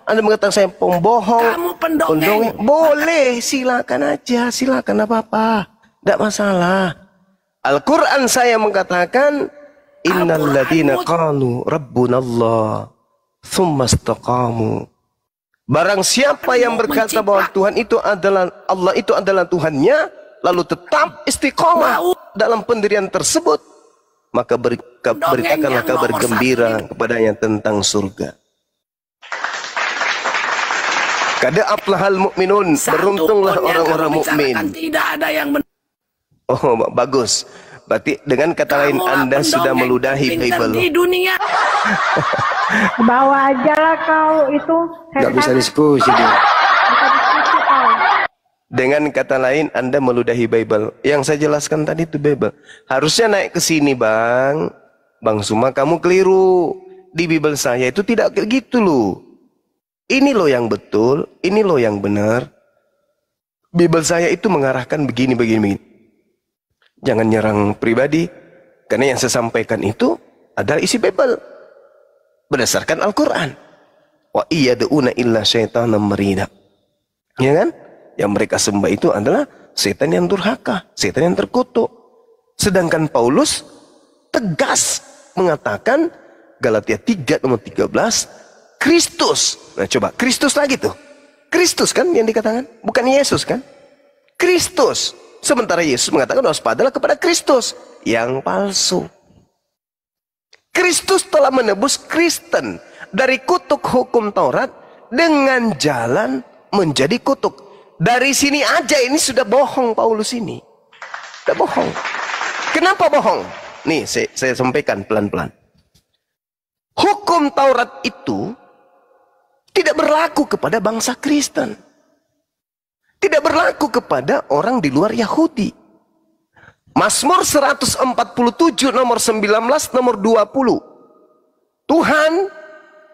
Anda mengatakan saya pembohong, Kamu pendongeng. Boleh, silakan aja, silakan apa-apa, tidak masalah. Al-Quran saya mengatakan, Innal ladina qalu Rabbunallah thumma istaqamu. Barang siapa yang berkata bahwa Tuhan itu adalah Allah, itu adalah Tuhannya, lalu tetap istiqomah dalam pendirian tersebut, maka beritakanlah kabar gembira kepadanya tentang surga. Kada aflahal mu'minun, beruntunglah orang-orang mukmin. Tidak ada yang Oh, bagus. Berarti dengan kata lain Anda sudah meludahi Bible. Di dunia. Bawa aja lah kau itu. Nggak bisa diskusi dia. Dengan kata lain Anda meludahi Bible. Yang saya jelaskan tadi itu Bible. Harusnya naik ke sini Bang. Bang Suma, kamu keliru. Di Bible saya itu tidak kayak gitu loh. Ini loh yang betul, ini loh yang benar. Bible saya itu mengarahkan begini. Jangan nyerang pribadi, Karena yang saya sampaikan itu adalah isi Bible berdasarkan Al-Quran. Wa iyad'una illa syaitanan marida. Ya kan? Yang mereka sembah itu adalah setan yang durhaka, setan yang terkutuk. Sedangkan Paulus tegas mengatakan, Galatia 3 nomor 13, Kristus. Nah coba, Kristus lagi tuh. Kristus kan yang dikatakan, bukan Yesus kan? Kristus. Sementara Yesus mengatakan waspadalah kepada Kristus yang palsu. Kristus telah menebus Kristen dari kutuk hukum Taurat dengan jalan menjadi kutuk. Dari sini aja ini sudah bohong Paulus ini. Sudah bohong. Kenapa bohong? Nih saya sampaikan pelan-pelan. Hukum Taurat itu tidak berlaku kepada bangsa Kristen. Tidak berlaku kepada orang di luar Yahudi. Mazmur 147 nomor 19 nomor 20. Tuhan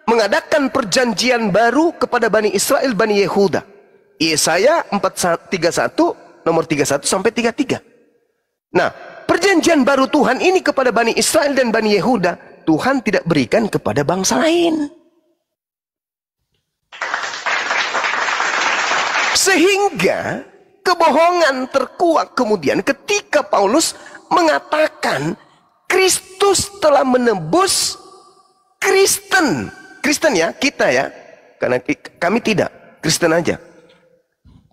mengadakan perjanjian baru kepada Bani Israel, Bani Yehuda. Yesaya 31 nomor 31 sampai 33. Nah, perjanjian baru Tuhan ini kepada Bani Israel dan Bani Yehuda, Tuhan tidak berikan kepada bangsa lain. Sehingga kebohongan terkuak kemudian ketika Paulus mengatakan Kristus telah menebus Kristen. Kristen ya, kita ya. Karena kami tidak, Kristen aja.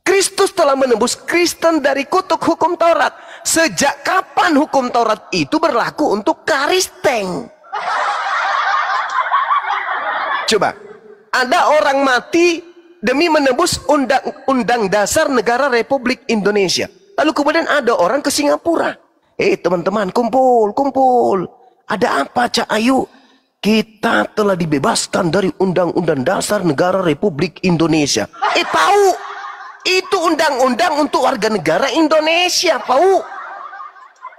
Kristus telah menebus Kristen dari kutuk hukum Taurat. Sejak kapan hukum Taurat itu berlaku untuk Kristen? Coba, ada orang mati demi menebus undang-undang dasar negara Republik Indonesia. Lalu kemudian ada orang ke Singapura. Teman-teman, kumpul. Ada apa, Cak Ayu? Kita telah dibebaskan dari undang-undang dasar negara Republik Indonesia. Tahu? Itu undang-undang untuk warga negara Indonesia, Pak.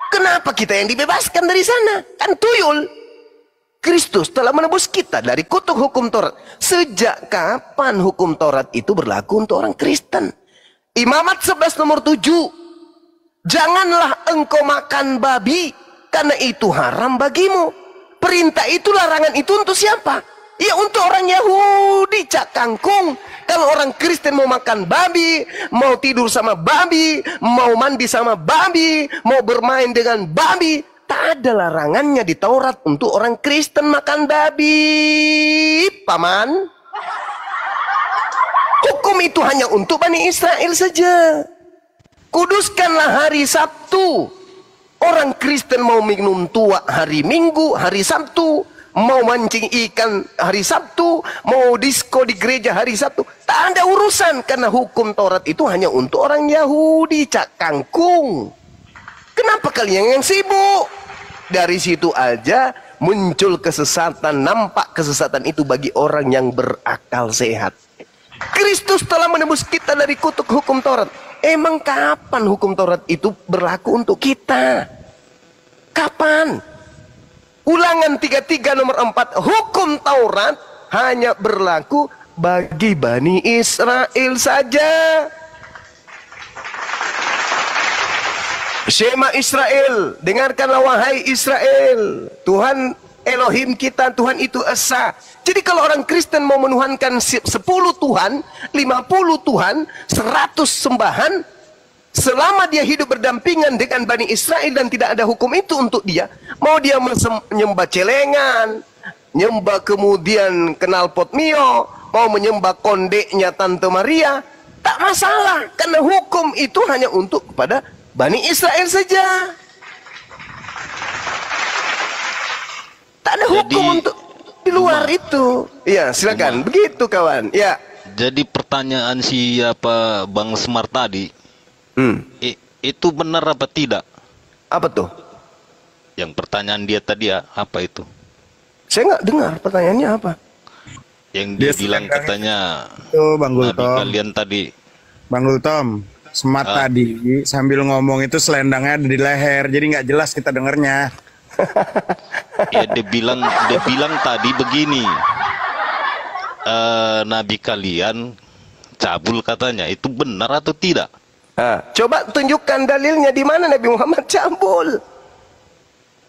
Kenapa kita yang dibebaskan dari sana? Kan tuyul. Kristus telah menebus kita dari kutuk hukum Taurat. Sejak kapan hukum Taurat itu berlaku untuk orang Kristen? Imamat 11 nomor 7. Janganlah engkau makan babi, karena itu haram bagimu. Perintah itu, larangan itu untuk siapa? Ya untuk orang Yahudi, Cak Kangkung. Kalau orang Kristen mau makan babi, mau tidur sama babi, mau mandi sama babi, mau bermain dengan babi, tak ada larangannya di Taurat untuk orang Kristen makan babi, Paman. Hukum itu hanya untuk Bani Israel saja. Kuduskanlah hari Sabtu. Orang Kristen mau minum tuak hari Minggu, hari Sabtu, mau mancing ikan hari Sabtu, mau disko di gereja hari Sabtu, tak ada urusan, karena hukum Taurat itu hanya untuk orang Yahudi, Cak Kangkung. Kenapa kalian yang sibuk? Dari situ aja muncul kesesatan, nampak kesesatan itu bagi orang yang berakal sehat. Kristus telah menebus kita dari kutuk hukum Taurat. Emang kapan hukum Taurat itu berlaku untuk kita? Kapan? Ulangan 33 nomor 4. Hukum Taurat hanya berlaku bagi Bani Israel saja. Shema Israel, dengarkanlah wahai Israel, Tuhan Elohim kita, Tuhan itu esa. Jadi kalau orang Kristen mau menuhankan 10 Tuhan, 50 Tuhan, 100 sembahan, selama dia hidup berdampingan dengan Bani Israel dan tidak ada hukum itu untuk dia, mau dia menyembah celengan, nyembah kemudian knalpot mio, mau menyembah kondeknya Tante Maria, tak masalah, karena hukum itu hanya untuk kepada Bani Israel saja. Tak ada hukum untuk di luar itu. Ya, silakan. Begitu kawan. Ya. Jadi pertanyaan siapa Bang Smart tadi, itu benar apa tidak? Apa tuh? Yang pertanyaan dia tadi ya, apa itu? Saya nggak dengar pertanyaannya apa. Yang dia bilang katanya Tuh, Bang Nabi Gultom. kalian tadi. Bang Gultom, Smart tadi sambil ngomong itu selendangnya ada di leher, jadi nggak jelas kita dengernya. Ya dia bilang tadi begini, Nabi kalian cabul katanya, itu benar atau tidak? Coba tunjukkan dalilnya di mana Nabi Muhammad cabul.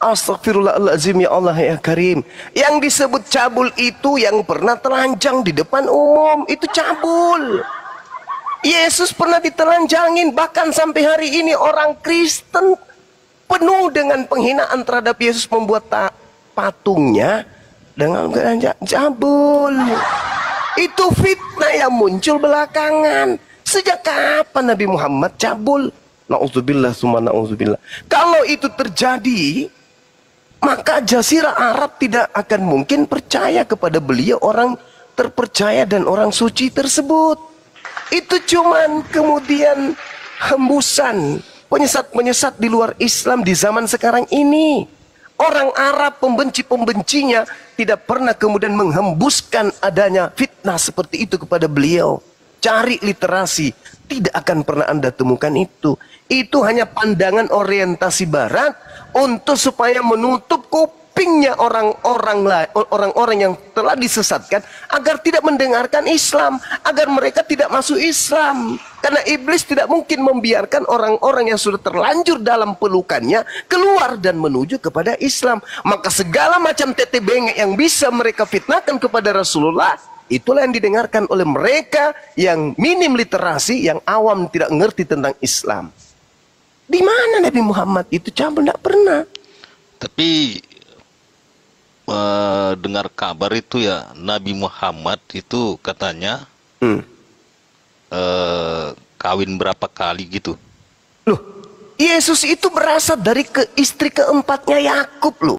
Astagfirullahaladzim ya Allah ya Karim. Yang disebut cabul itu yang pernah telanjang di depan umum, itu cabul. Yesus pernah ditelanjangin, bahkan sampai hari ini orang Kristen penuh dengan penghinaan terhadap Yesus, membuat patungnya dengan cabul. Itu fitnah yang muncul belakangan. Sejak kapan Nabi Muhammad cabul? Na'udzubillah summa na'udzubillah. Kalau itu terjadi, maka Jazirah Arab tidak akan mungkin percaya kepada beliau, orang terpercaya dan orang suci tersebut. Itu cuman kemudian hembusan penyesat-penyesat di luar Islam di zaman sekarang ini. Orang Arab pembenci-pembencinya tidak pernah kemudian menghembuskan adanya fitnah seperti itu kepada beliau. Cari literasi, tidak akan pernah Anda temukan itu. Itu hanya pandangan orientasi barat untuk supaya menutup kupingnya orang-orang yang telah disesatkan agar tidak mendengarkan Islam, agar mereka tidak masuk Islam. Karena iblis tidak mungkin membiarkan orang-orang yang sudah terlanjur dalam pelukannya keluar dan menuju kepada Islam. Maka segala macam tete bengek yang bisa mereka fitnahkan kepada Rasulullah, itulah yang didengarkan oleh mereka yang minim literasi, yang awam, tidak mengerti tentang Islam. Di mana Nabi Muhammad itu cabul? Tidak pernah. Tapi dengar kabar itu ya, Nabi Muhammad itu katanya kawin berapa kali gitu. Loh, Yesus itu berasal dari istri keempatnya Yakub loh.